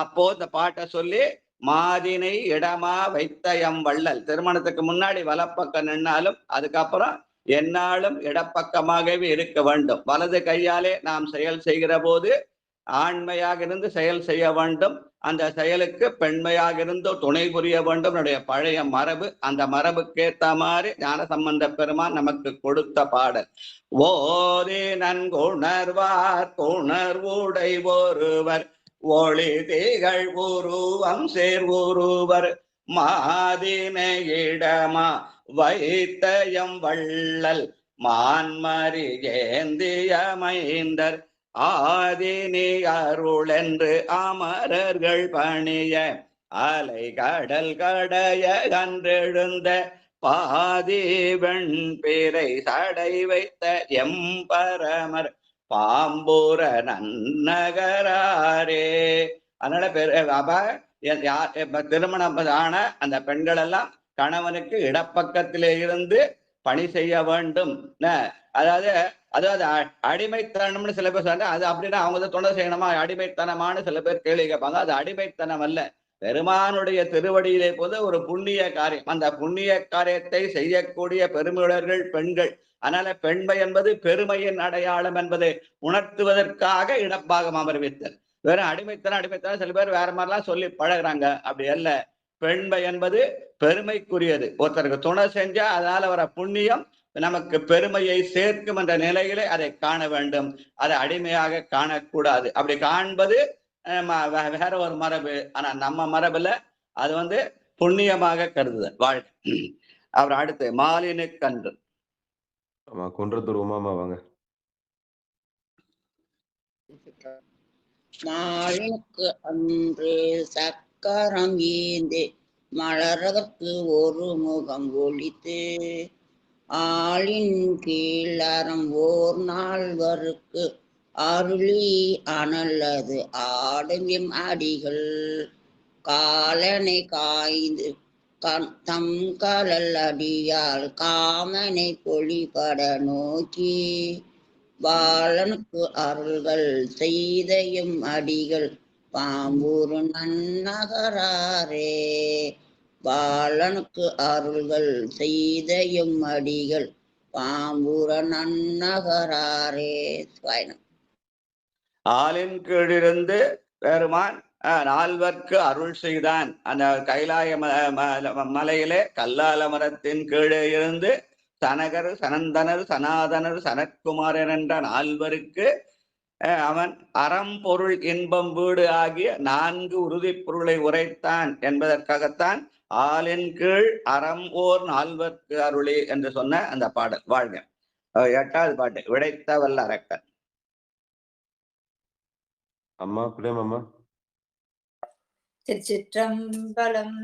அப்போ இந்த பாட்டை சொல்லி மாதினை இடமா வைத்த எம் வள்ளல். திருமணத்துக்கு முன்னாடி வலப்பக்கம் நின்னாலும் அதுக்கப்புறம் எந்நாளும் இடப்பக்கமாகவே இருக்க வேண்டும். வலது கையாலே நாம் செயல் செய்கிற போது ஆண்மையாக இருந்து செயல் செய்ய வேண்டும். அந்த செயலுக்கு பெண்மையாக இருந்து துணை புரிய வேண்டும். என்னுடைய பழைய மரபு. அந்த மரபுக்கேற்ற மாதிரி ஞான சம்பந்த பெருமான் நமக்கு கொடுத்த பாடல். ஓரே நன்குணர்வார் உணர்வுடை ஒருவர் ஒளி திகழ் உருவம் சேர் ஒருவர் மாதினை இடமா வைத்த எம் வள்ளல் மான்மரி ஏந்திய மைந்தர் ஆதினி அருள் என்று அமரர்கள் பணிய அலை கடல் கடைய கன்றெழுந்த பாதிவெண் பிறை சடை வைத்த எம்பரமர் பாம்புர நன்னகராரே. அதனால திருமணம் ஆன அந்த பெண்கள் எல்லாம் கணவனுக்கு இடப்பக்கத்திலே இருந்து பணி செய்ய வேண்டும். அதாவது அடிமைத்தனம்னு சில பேர் சொல்றாங்க. அது அப்படின்னா அவங்க தொண்டை செய்யணுமா அடிமைத்தனமானு சில பேர் கேள்வி கேட்பாங்க. அது அடிமைத்தனம் அல்ல. பெருமானுடைய திருவடியிலே போது ஒரு புண்ணிய காரியம். அந்த புண்ணிய காரியத்தை செய்யக்கூடிய பெருமையுள்ளவர்கள் பெண்கள். அதனால பெண்மை என்பது பெருமையின் அடையாளம் என்பதை உணர்த்துவதற்காக இடப்பாகம் அமர்வித்தல். வெறும் அடிமைத்தனம் சில பேர் வேற மாதிரிலாம் சொல்லி பழகுறாங்க. அப்படி அல்ல. பெண்மை என்பது பெருமைக்குரியது. ஒருத்தருக்கு துணை செஞ்சா அதனால வர புண்ணியம் நமக்கு பெருமையை சேர்க்கும் என்ற நிலையிலே அதை காண வேண்டும். அதை அடிமையாக காணக்கூடாது. அப்படி காண்பது வேற ஒரு மரபு. ஆனா நம்ம மரபுல அது புண்ணியமாக கருதுதல் வாழ்க்கை. அவர் அடுத்து மாலினு கன்று. குன்றத்தூர் உமாமா வாங்க. மாலினுக்கு அன்று சக்கரம் ஏந்து மலரகத்து ஒரு முகம் ஒளித்து ஆளின் கீழ் அறம் ஓர் நால்வருக்கு அருளி அனல்லது ஆடும் எம் அடிகள் காலனை காய்ந்து தம் கலல் அடியால் காமனை பொலிபட நோக்கி பாலனுக்கு அருள்கள் செய்தையும் அடிகள் பாம்பூரு நன்னகராரே. பாலனுக்கு அருள்கள் செய்தையும் அடிகள் பாம்பூர நன்னகராரே. ஆளின் கீழிருந்து பெருமான் நால்வர்க்கு அருள் செய்தான். அந்த கைலாய மலையிலே கல்லால மரத்தின் கீழே இருந்து சனகர் சனந்தனர் சனாதனர் சனத்குமாரன் என்ற நால்வருக்கு அவன் அறம் பொருள் இன்பம் வீடு ஆகிய 4 உறுதி பொருளை உரைத்தான் என்பதற்காகத்தான் ஆளின் கீழ் அறம் ஓர் நால்வர்க்கு அருளி என்று சொன்ன அந்த பாடல். வாழ்க. 8வது பாட்டு விடைத்த வல்ல அரக்கன். அம்மா புளியம்மா. திருச்சிற்றம்பலம்.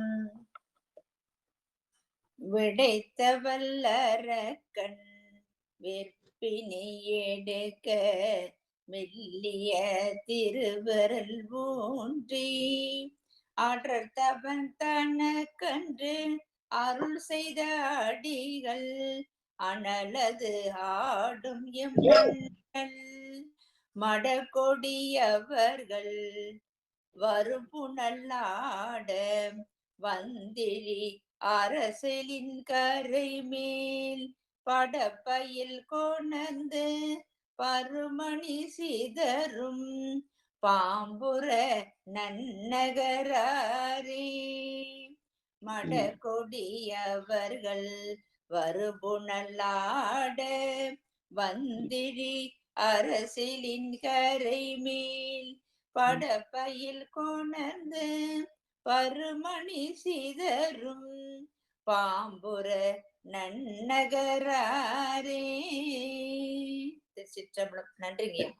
விடைத்த வல்லரக்கன் வெற்பினை எடுக்க மெல்லிய திருவரல் ஊன்றி ஆற்றத்தவன் தனக்கன்று அருள் செய்த அடிகள் அனலது ஆடும் எம்மண்ணல் மடக்கொடியவர்கள் வருபுணல் நாட வந்திரி அரசலின் கரை மேல் படப்பையில் கொணந்து பருமணி சிதறும் பாம்புற நன்னகராரே. மடக்கொடியவர்கள் வருபுணலாட வந்திரி அரசிலின் கரை மேல் படப்பையில் கொணர்ந்து பருமணி சிதறும் பாம்புற நன்னகராரே. திருச்சிற்றம்பலம். நன்றிங்கய்யா.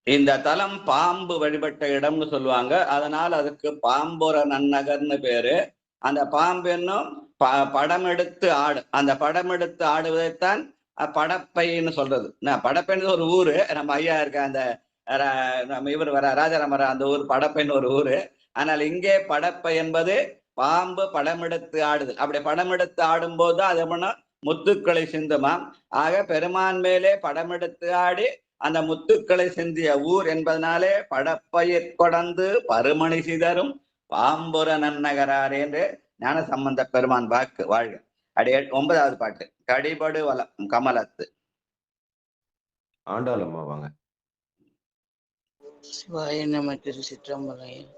இந்த தலம் பாம்பு வழிபட்ட இடம்னு சொல்லுவாங்க. அதனால அதுக்கு பாம்புர நன்னகர்னு பேரு. அந்த பாம்பு என்னும் படம் எடுத்து ஆடு. அந்த படம் எடுத்து ஆடுவதைத்தான் படப்பைன்னு சொல்றது. படப்பைன்னு ஒரு ஊரு. நம்ம ஐயா இருக்க அந்த நம்ம இவர் வர ராஜாராமர அந்த ஊர் படப்பைன்னு ஒரு ஊரு. ஆனால் இங்கே படப்பை என்பது பாம்பு படம் எடுத்து ஆடுது. அப்படி படம் எடுத்து ஆடும் போது அது எப்படின்னா முத்துக்களை சிந்துமாம். ஆக பெருமான் மேலே படம் எடுத்து ஆடி அந்த முத்துக்களை சிந்திய ஊர் என்பதனாலே படப்பயிர் கொடந்து பருமணி சிதறும் பாம்புர நன்னகராரே என்று ஞான சம்பந்த பெருமான் வாக்கு வாழ்க. அடி 9வது பாட்டு. கடிபடு வலம் கமலத்து. ஆண்டாளம்மா வாங்க. சிவாய நம. திருச்சிற்றம்பலம்.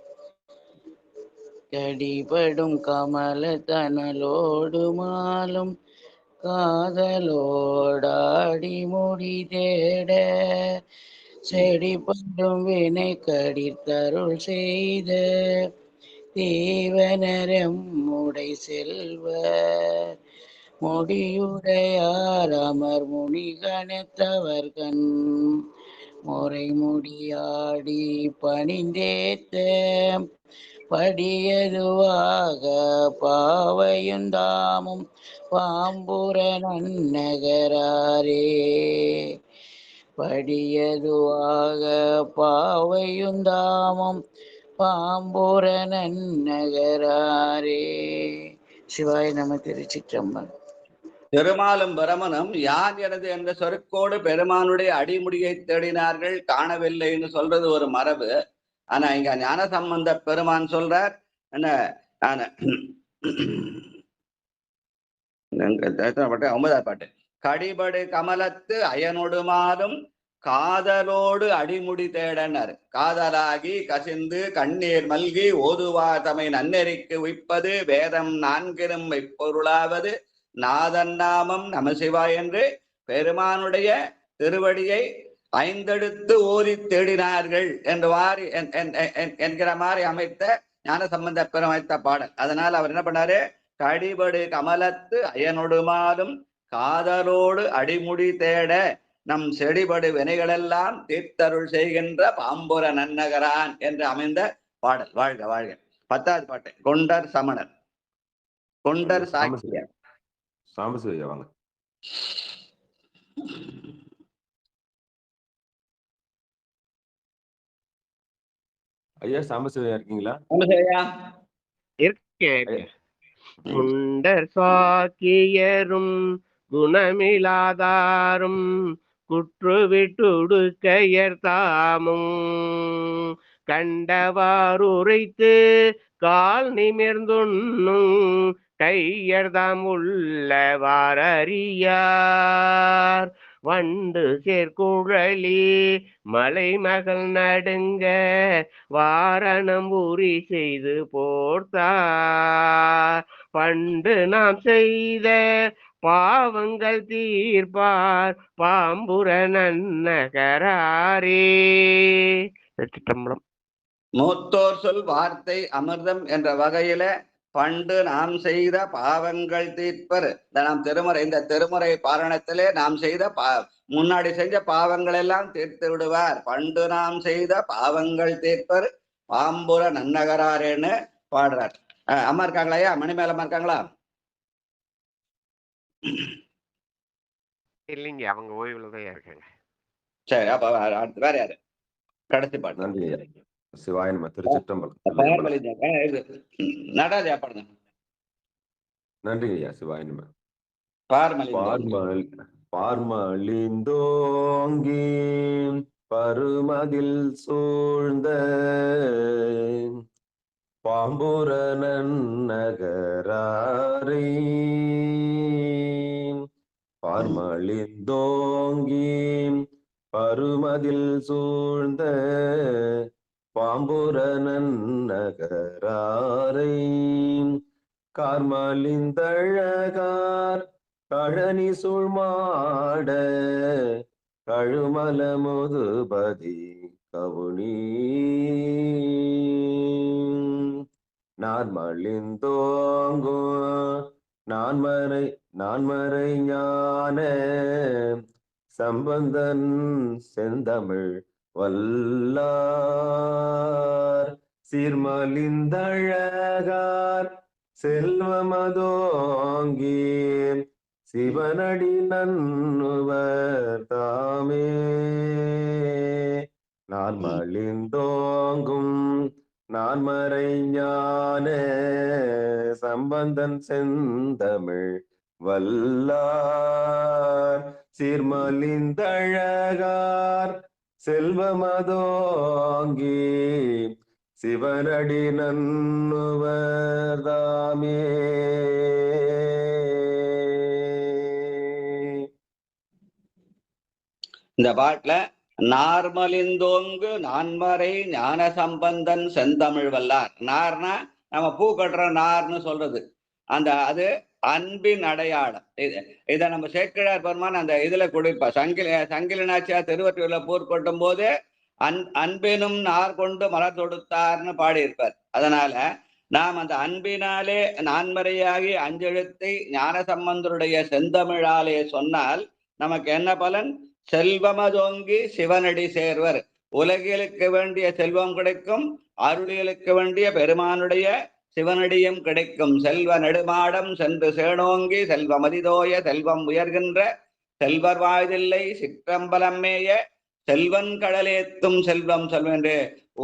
கடிபடும் கமல தனலோடு மாலும் காதலோடாடி முடி தேட செடிப்படும் வினை கடித்தருள் செய்த தீவனரம்முடை செல்வ முடியுடையார் அமர் முனிகணத்தவர் கண் முறை முடியாடி பணிந்தேத்த படியதுவாக பாவையுந்தாமும் பாம்புர நன்னகராரே. படியதுவாக பாவையுந்தாமும் பாம்புர நன்னகராரே. சிவாய நம. திருச்சிற்றம்பலம். பெருமாளும் பிரமனும் யார் எனது என்ற சொற்கோடு பெருமானுடைய அடிமுடியை தேடினார்கள், காணவில்லைன்னு சொல்றது ஒரு மரபு. ஆனா இங்க ஞான சம்பந்த பெருமான் சொல்றார் என்ன, 9வது பாட்டு. கடிபடு கமலத்து அயனொடுமாலும் காதலோடு அடிமுடி தேடனர். காதலாகி கசிந்து கண்ணீர் மல்கி ஓதுவார் தமை நன்னெறிக்கு உய்ப்பது வேதம் 4லும் வைப்பொருளாவது நாதன் நாமம் நமசிவா என்று பெருமானுடைய திருவடியை 5 எடுத்து ஓதி தேடினார்கள் என்கிற மாதிரி அமைத்த ஞான சம்பந்த பெருமைத்த பாடல். அதனால் அவர் என்ன பண்ணாரு, கடிபடு கமலத்து அயனொடுமாலும் காதலோடு அடிமுடி தேட நம் செடிபடு வினைகளெல்லாம் தீர்த்தருள் செய்கின்ற பாம்புர நன்னகரான் என்று அமைந்த பாடல். வாழ்க வாழ்க. 10வது பாட்டு. கொண்டர் சமணர். கொண்டர் சாக்கியர். சாம்பசிவ வாங்க. ஐயா சாம்பசிவா இருக்கீங்களா? இருக்கேன். குண்டர் சாக்கியரும் குணமிலாதாரும் குற்றுவிட்டுடுக்கையர் தாமும் கண்டவாறுரைத்து கால் நிமிர்ந்துண்ணும் கையர்தாம் உள்ளவாரறியார் வண்டு சேர்க்குழலி மலைமகள் நடுங்க வாரணம் உரி செய்து போர்த்தார் பண்டு நாம் செய்த பாவங்கள் தீர்ப்பார் பாம்புர நன்னகராரே. மூத்தோர் சொல் வார்த்தை அமிர்தம் என்ற வகையில பண்டு நாம் செய்த பாவங்கள் தீர்ப்பர். நாம் திருமுறை, இந்த திருமுறை பாரணத்திலே நாம் செய்த முன்னாடி செஞ்ச பாவங்கள் எல்லாம் தீர்த்து விடுவார். பண்டு நாம் செய்த பாவங்கள் தீர்ப்பர் பாம்புர நன்னகராரேன்னு பாடுறார். அம்மா இருக்காங்களா? ஐயா மணிமேலம்மா இருக்காங்களா? இல்லைங்க, அவங்க ஓய்வுல தான் இருக்காங்க. சரி, அப்ப அடுத்து வேற யாரு? கடைசி பாட்டு. நன்றி. சிவாய நம. திருச்சிற்றம்பலம். நடராஜா பாடுங்க. நன்றி ஐயா. சிவாய நம. பார்மலிந்தோங்கி பருமதில் சூழ்ந்த பாம்புர நன்னகராரே. பார்மலிந்தோங்கி பருமதில் சூழ்ந்த பாம்புர நன்னகராரை கார்மலிந்தழகார் கழனி சூழ்மாட கழுமல முதுபதி கவுனி நார்மலிந்தோங்கோ நான்மறை ஞான சம்பந்தன் செந்தமிழ் வல்லார் சீர்மலிந்தழகார் செல்வமதோங்கி சிவனடி நன்னுவர் தாமே நான்மலிந்தோங்கும் நான்மறை ஞான சம்பந்தன் செந்தமிழ் வல்லார் சீர்மலிந்தழகார் செல்வமதோங்கி சிவனடி நன்னுவர் தாமே. இந்த பாட்டுல நார்மலிந்தோங்கு நான்மறை ஞான சம்பந்தன் செந்தமிழ் வல்லார். நார்னா நம்ம பூ கட்டுற நார்னு சொல்றது, அது அன்பின் அடையாளம். இதை நம்ம சேக்கிழார் பெருமான் அந்த இதுல கொடுப்பா சங்கிலி நாச்சியார் திருவற்றியூர்ல பூர் கொட்டும் போது அன்பினும் நார் கொண்டு மலர் தொடுத்தார்னு பாடியிருப்பார். அதனால நாம் அந்த அன்பினாலே நான்மறையாகி அஞ்செழுத்தை ஞான சம்பந்தருடைய செந்தமிழாலே சொன்னால் நமக்கு என்ன பலன்? செல்வமதோங்கி சிவனடி சேர்வர். உலகிலுக்கு வேண்டிய செல்வம் கிடைக்கும், அருளியலுக்கு வேண்டிய பெருமானுடைய சிவனடியும் கிடைக்கும். செல்வ நெடுமாடம் சென்று சேனோங்கி செல்வமதிதோய செல்வம் உயர்கின்ற செல்வர் வாழ்தில்லை சிற்றம்பலம்மேய செல்வன் கடலேத்தும் செல்வம் செல்வென்று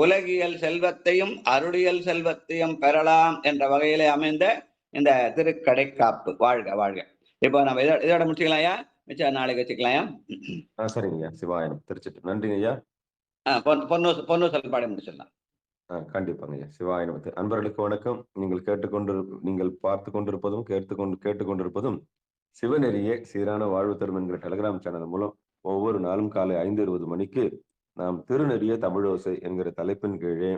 உலகியல் செல்வத்தையும் அருளியல் செல்வத்தையும் பெறலாம் என்ற வகையிலே அமைந்த இந்த திருக்கடைக்காப்பு. வாழ்க வாழ்க. இப்போ நம்ம இதோட முடிச்சுக்கலாம் ஐயா, மிச்சம் நாளைக்கு வச்சுக்கலாம். சரிங்க சிவாயனம். திருச்சிட்டு நன்றிங்க ஐயா. பொன்னு சொல்பாடு முடிச்சிடலாம். கண்டிப்பாங்க ஐயா. சிவாயனம். அன்பர்களுக்கு வணக்கம். நீங்கள் பார்த்து கொண்டிருப்பதும் கேட்டுக்கொண்டிருப்பதும் சிவநெறியே சீரான வாழ்வு தரும் என்கிற டெலிகிராம் சேனல் மூலம் ஒவ்வொரு நாளும் காலை 5:20 மணிக்கு நாம் திருநெறிய தமிழோசை என்கிற தலைப்பின் கீழே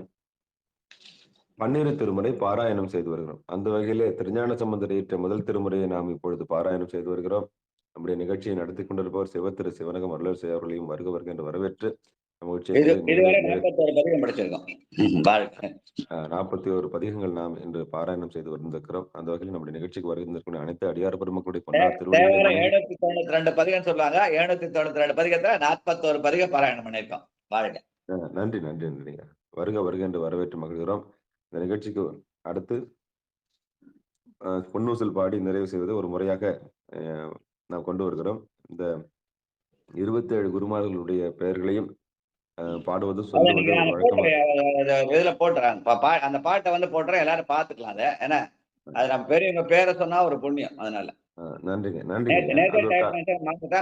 12 திருமுறை பாராயணம் செய்து வருகிறோம். அந்த வகையிலே திருஞான சம்பந்தர் இயற்றிய முதல் திருமுறையை நாம் இப்பொழுது பாராயணம் செய்து வருகிறோம். நம்முடைய நிகழ்ச்சியை நடத்தி கொண்டிருப்பவர் திரு சிவனகம் அருளரசு அவர்களையும் வருக வருக என்று வரவேற்று 41 பதிகங்கள் நாம் இன்று பாராயணம் செய்து வந்திருக்கிறோம். அந்த வகையில் நம்முடைய நிகழ்ச்சிக்கு வருகின்ற அனைத்து அடியார் பெருமக்களுடைய பொன்னார் திருவள்ளுவர் 792 பதிகம் சொல்றாங்க. 792 பதிகத்துல 41 பதிகம் பாராயணம் பண்ணியிருக்கோம். நன்றி நன்றி நன்றிங்க. வருக வருக என்று வரவேற்று மகிழ்கிறோம். இந்த நிகழ்ச்சிக்கு அடுத்து பொன்னூசல் பாடி நிறைவு செய்வது ஒரு முறையாக நாம் கொண்டு வருகிறோம். இந்த 27 குருமார்களுடைய பெயர்களையும் பாடுவது இதுல போட்டுறாங்க. அந்த பாட்டை வந்து போட்டுறேன், எல்லாரும் பாத்துக்கலாம். அதை ஏன்னா அது நம்ம பெரியவங்க பேரை சொன்னா ஒரு புண்ணியம். அதனால நன்றிங்க நன்றிங்க.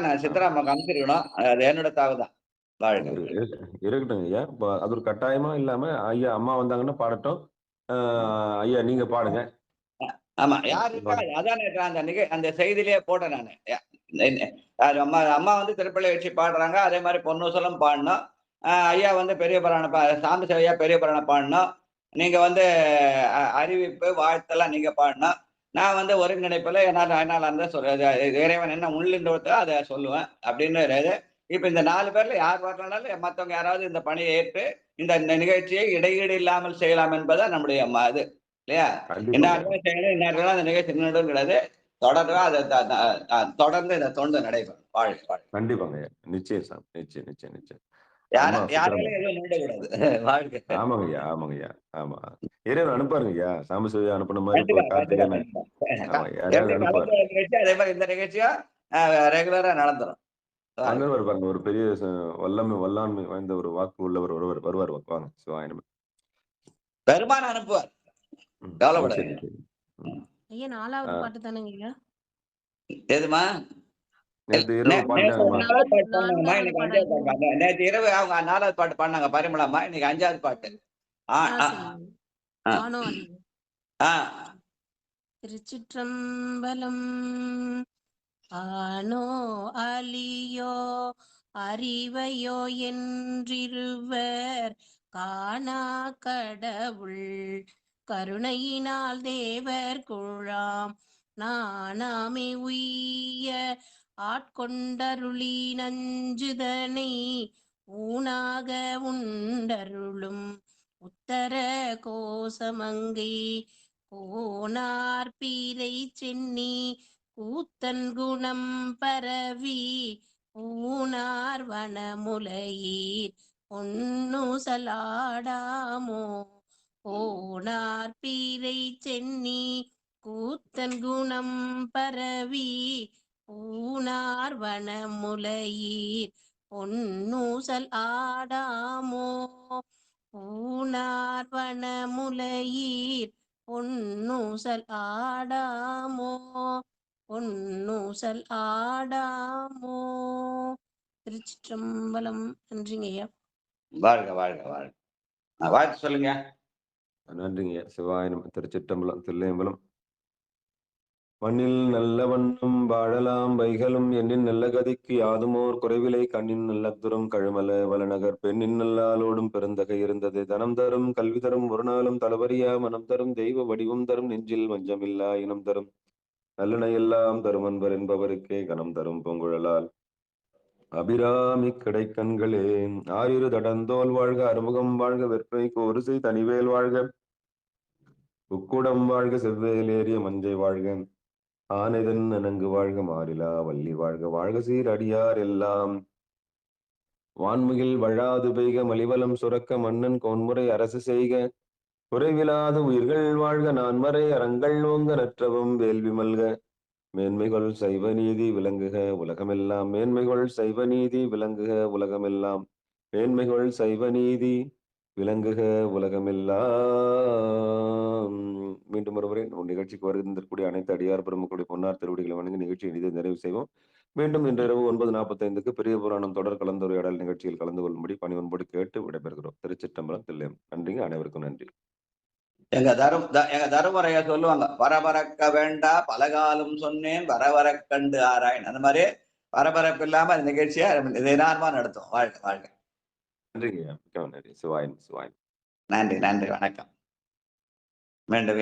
நான் சித்தராமாக்கு அனுப்பிச்சிருக்கணும், அது என்னோட தாவுதான். இருக்கட்டும் ஐயா. அது ஒரு கட்டாயமா இல்லாம ஐயா அம்மா வந்தாங்கன்னா பாடட்டும். ஐயா நீங்க பாடுங்க. ஆமா, யாரு இருக்கா? அதான் அந்த செய்தியிலேயே போட்டேன் நானு. அம்மா வந்து திருப்பள்ளி வச்சு பாடுறாங்க. அதே மாதிரி பொன்னூசலம் பாடணும். ஐயா வந்து பெரிய புராண சாமி சிவையா பெரிய புராண பாடணும். நீங்க வந்து அறிவிப்பு வாழ்த்தெல்லாம் நீங்க பாடணும். நான் வந்து ஒருங்கிணைப்புல என்னால் அந்த இறைவன் என்ன உள்ளின்றதோ அதை சொல்லுவேன் அப்படின்னு. இப்ப இந்த 4 பேர்ல யார் வரலனாலும் மற்றவங்க யாராவது இந்த பணியை ஏற்று இந்த நிகழ்ச்சியை இடையீடு இல்லாமல் செய்யலாம் என்பதை நம்முடைய இது இல்லையா? இன்னார்கள் செய்யணும், இன்னார்கள் அந்த நிகழ்ச்சி நின்றுடும் கிடையாது. தொடர்ந்து இந்த தொண்டு நடைபெறும். வாழ்க்கை கண்டிப்பாங்க. நிச்சயம் சார். நிச்சயம் நிச்சயம் நிச்சயம். ஆமாங்கய்யா ஆமாங்கய்யா. ஆமா, இறைவன் அனுப்பாருங்க ஐயா. சாமி சிவையா அனுப்பின மாதிரி அதே மாதிரி இந்த நிகழ்ச்சியா ரெகுலரா நடந்துரும். பாருங்க, ஒரு பெரிய வல்லாண்மை வாய்ந்த ஒரு வாக்கு உள்ளவர் வருவார். வாங்க சிவாயனம். பெருமான் அனுப்புவார். ஐயா 4வது பாட்டு தானங்க ஐயா? எதுமா? நேற்று இரவு அவங்க 4வது பாட்டு பாடினாங்க பரிமளம்மா. இன்னைக்கு 5வது பாட்டு. திருச்சிற்றம்பலம். ஆனோ அலியோ அறிவையோ என்றிருவர் காணா கடவுள் கருணையினால் தேவர் குழாம் நானாமே உய்ய ஆட்கொண்டருளி நஞ்சுதனை ஊனாக உண்டருளும் உத்தர கோசமங்கை கோனார் பீரை சென்னி கூத்தன் குணம் பரவி ஊனார் வனமுலையீர் பொன்னுசலாடாமோ ஓனார் பீரை சென்னி கூத்தன் குணம் பரவி ஊனார் வனமுலையீர் பொன்னூசல் ஆடாமோ ஊனார் வனமுலையீர் பொன்னூசல் ஆடாமோ பொன்னூசல் ஆடாமோ. திருச்சிற்றம்பலம். நன்றிங்க ஐயா. வாழ்க வாழ்க வாழ்க. வாழ்த்து சொல்லுங்க. நன்றிங்க. சிவாயனம். திருச்சிற்றம்பலம். தில்லையம்பலம். மண்ணில் நல்ல வண்ணம் வாழலாம் வைகளும் எண்ணின் நல்ல கதிக்கு யாதுமோர் குறைவிலை கண்ணின் நல்லத்துறம் கழுமல வளநகர் பெண்ணின் நல்லாலோடும் பெருந்தகை இருந்தது தனம் தரும் கல்வி தரும் ஒரு நாளும் தளவரியா மனம் தரும் தெய்வ வடிவம் தரும் நெஞ்சில் வஞ்சமில்லா இனம் தரும் நல்லன எல்லாம் தரும் அன்பர் என்பவருக்கே கனம் தரும் பொங்குழலால் அபிராமி கிடைக்கண்களே. ஆயிரு தடந்தோல் வாழ்க அறுமுகம் வாழ்க வெற்பைக்கு ஒருசை தனிவேல் வாழ்க உக்குடம் வாழ்க செவ்வேல் ஏறிய மஞ்சை வாழ்க ஆனைதன் அணங்கு வாழ்க மாறிலா வள்ளி வாழ்க வாழ்க சீர் அடியார் எல்லாம் வான்முகில் வழாது பெய்க மலிவலம் சுரக்க மன்னன் கோன்முறை அரசு செய்க குறைவிலாது உயிர்கள் வாழ்க நான்மறை அறங்கள் ஓங்க நற்றவம் வேள்வி மல்க மேன்மைகள் சைவ நீதி விளங்குக உலகமெல்லாம் மேன்மைகள் சைவ நீதி விளங்குக உலகமெல்லாம் மேன்மைகள் சைவ நீதி விளங்குக உலகமெல்லாம். மீண்டும் ஒருமுறை நிகழ்ச்சிக்கு வருகின்றக்கூடிய அனைத்து அடியார் பெருமக்களுடைய பொன்னார் திருவடிகளை வணங்கி நிகழ்ச்சி இனிதை நிறைவு செய்வோம். மீண்டும் இன்று இரவு 9:45 பெரிய புராணம் தொடர் கலந்துரையாடல் நிகழ்ச்சியில் கலந்து கொள்ளும்படி பணிவன்போடு கேட்டு விடைபெறுகிறோம். திருச்சிற்றம்பலம். தில்லையம். நன்றிங்க. அனைவருக்கும் நன்றி. எங்க தருமுறைய சொல்லுவாங்க, பரபரக்க வேண்டா பலகாலம் சொன்னேன் வரவரக் கண்டு ஆராயின். அந்த மாதிரி பரபரப்பு இல்லாம நிகழ்ச்சியா நிதானமா நடத்தும். வாழ்க வாழ்க. நன்றிங்க. நன்றி. சிவாயன் சிவாயன். நன்றி நன்றி. வணக்கம். மீண்டும்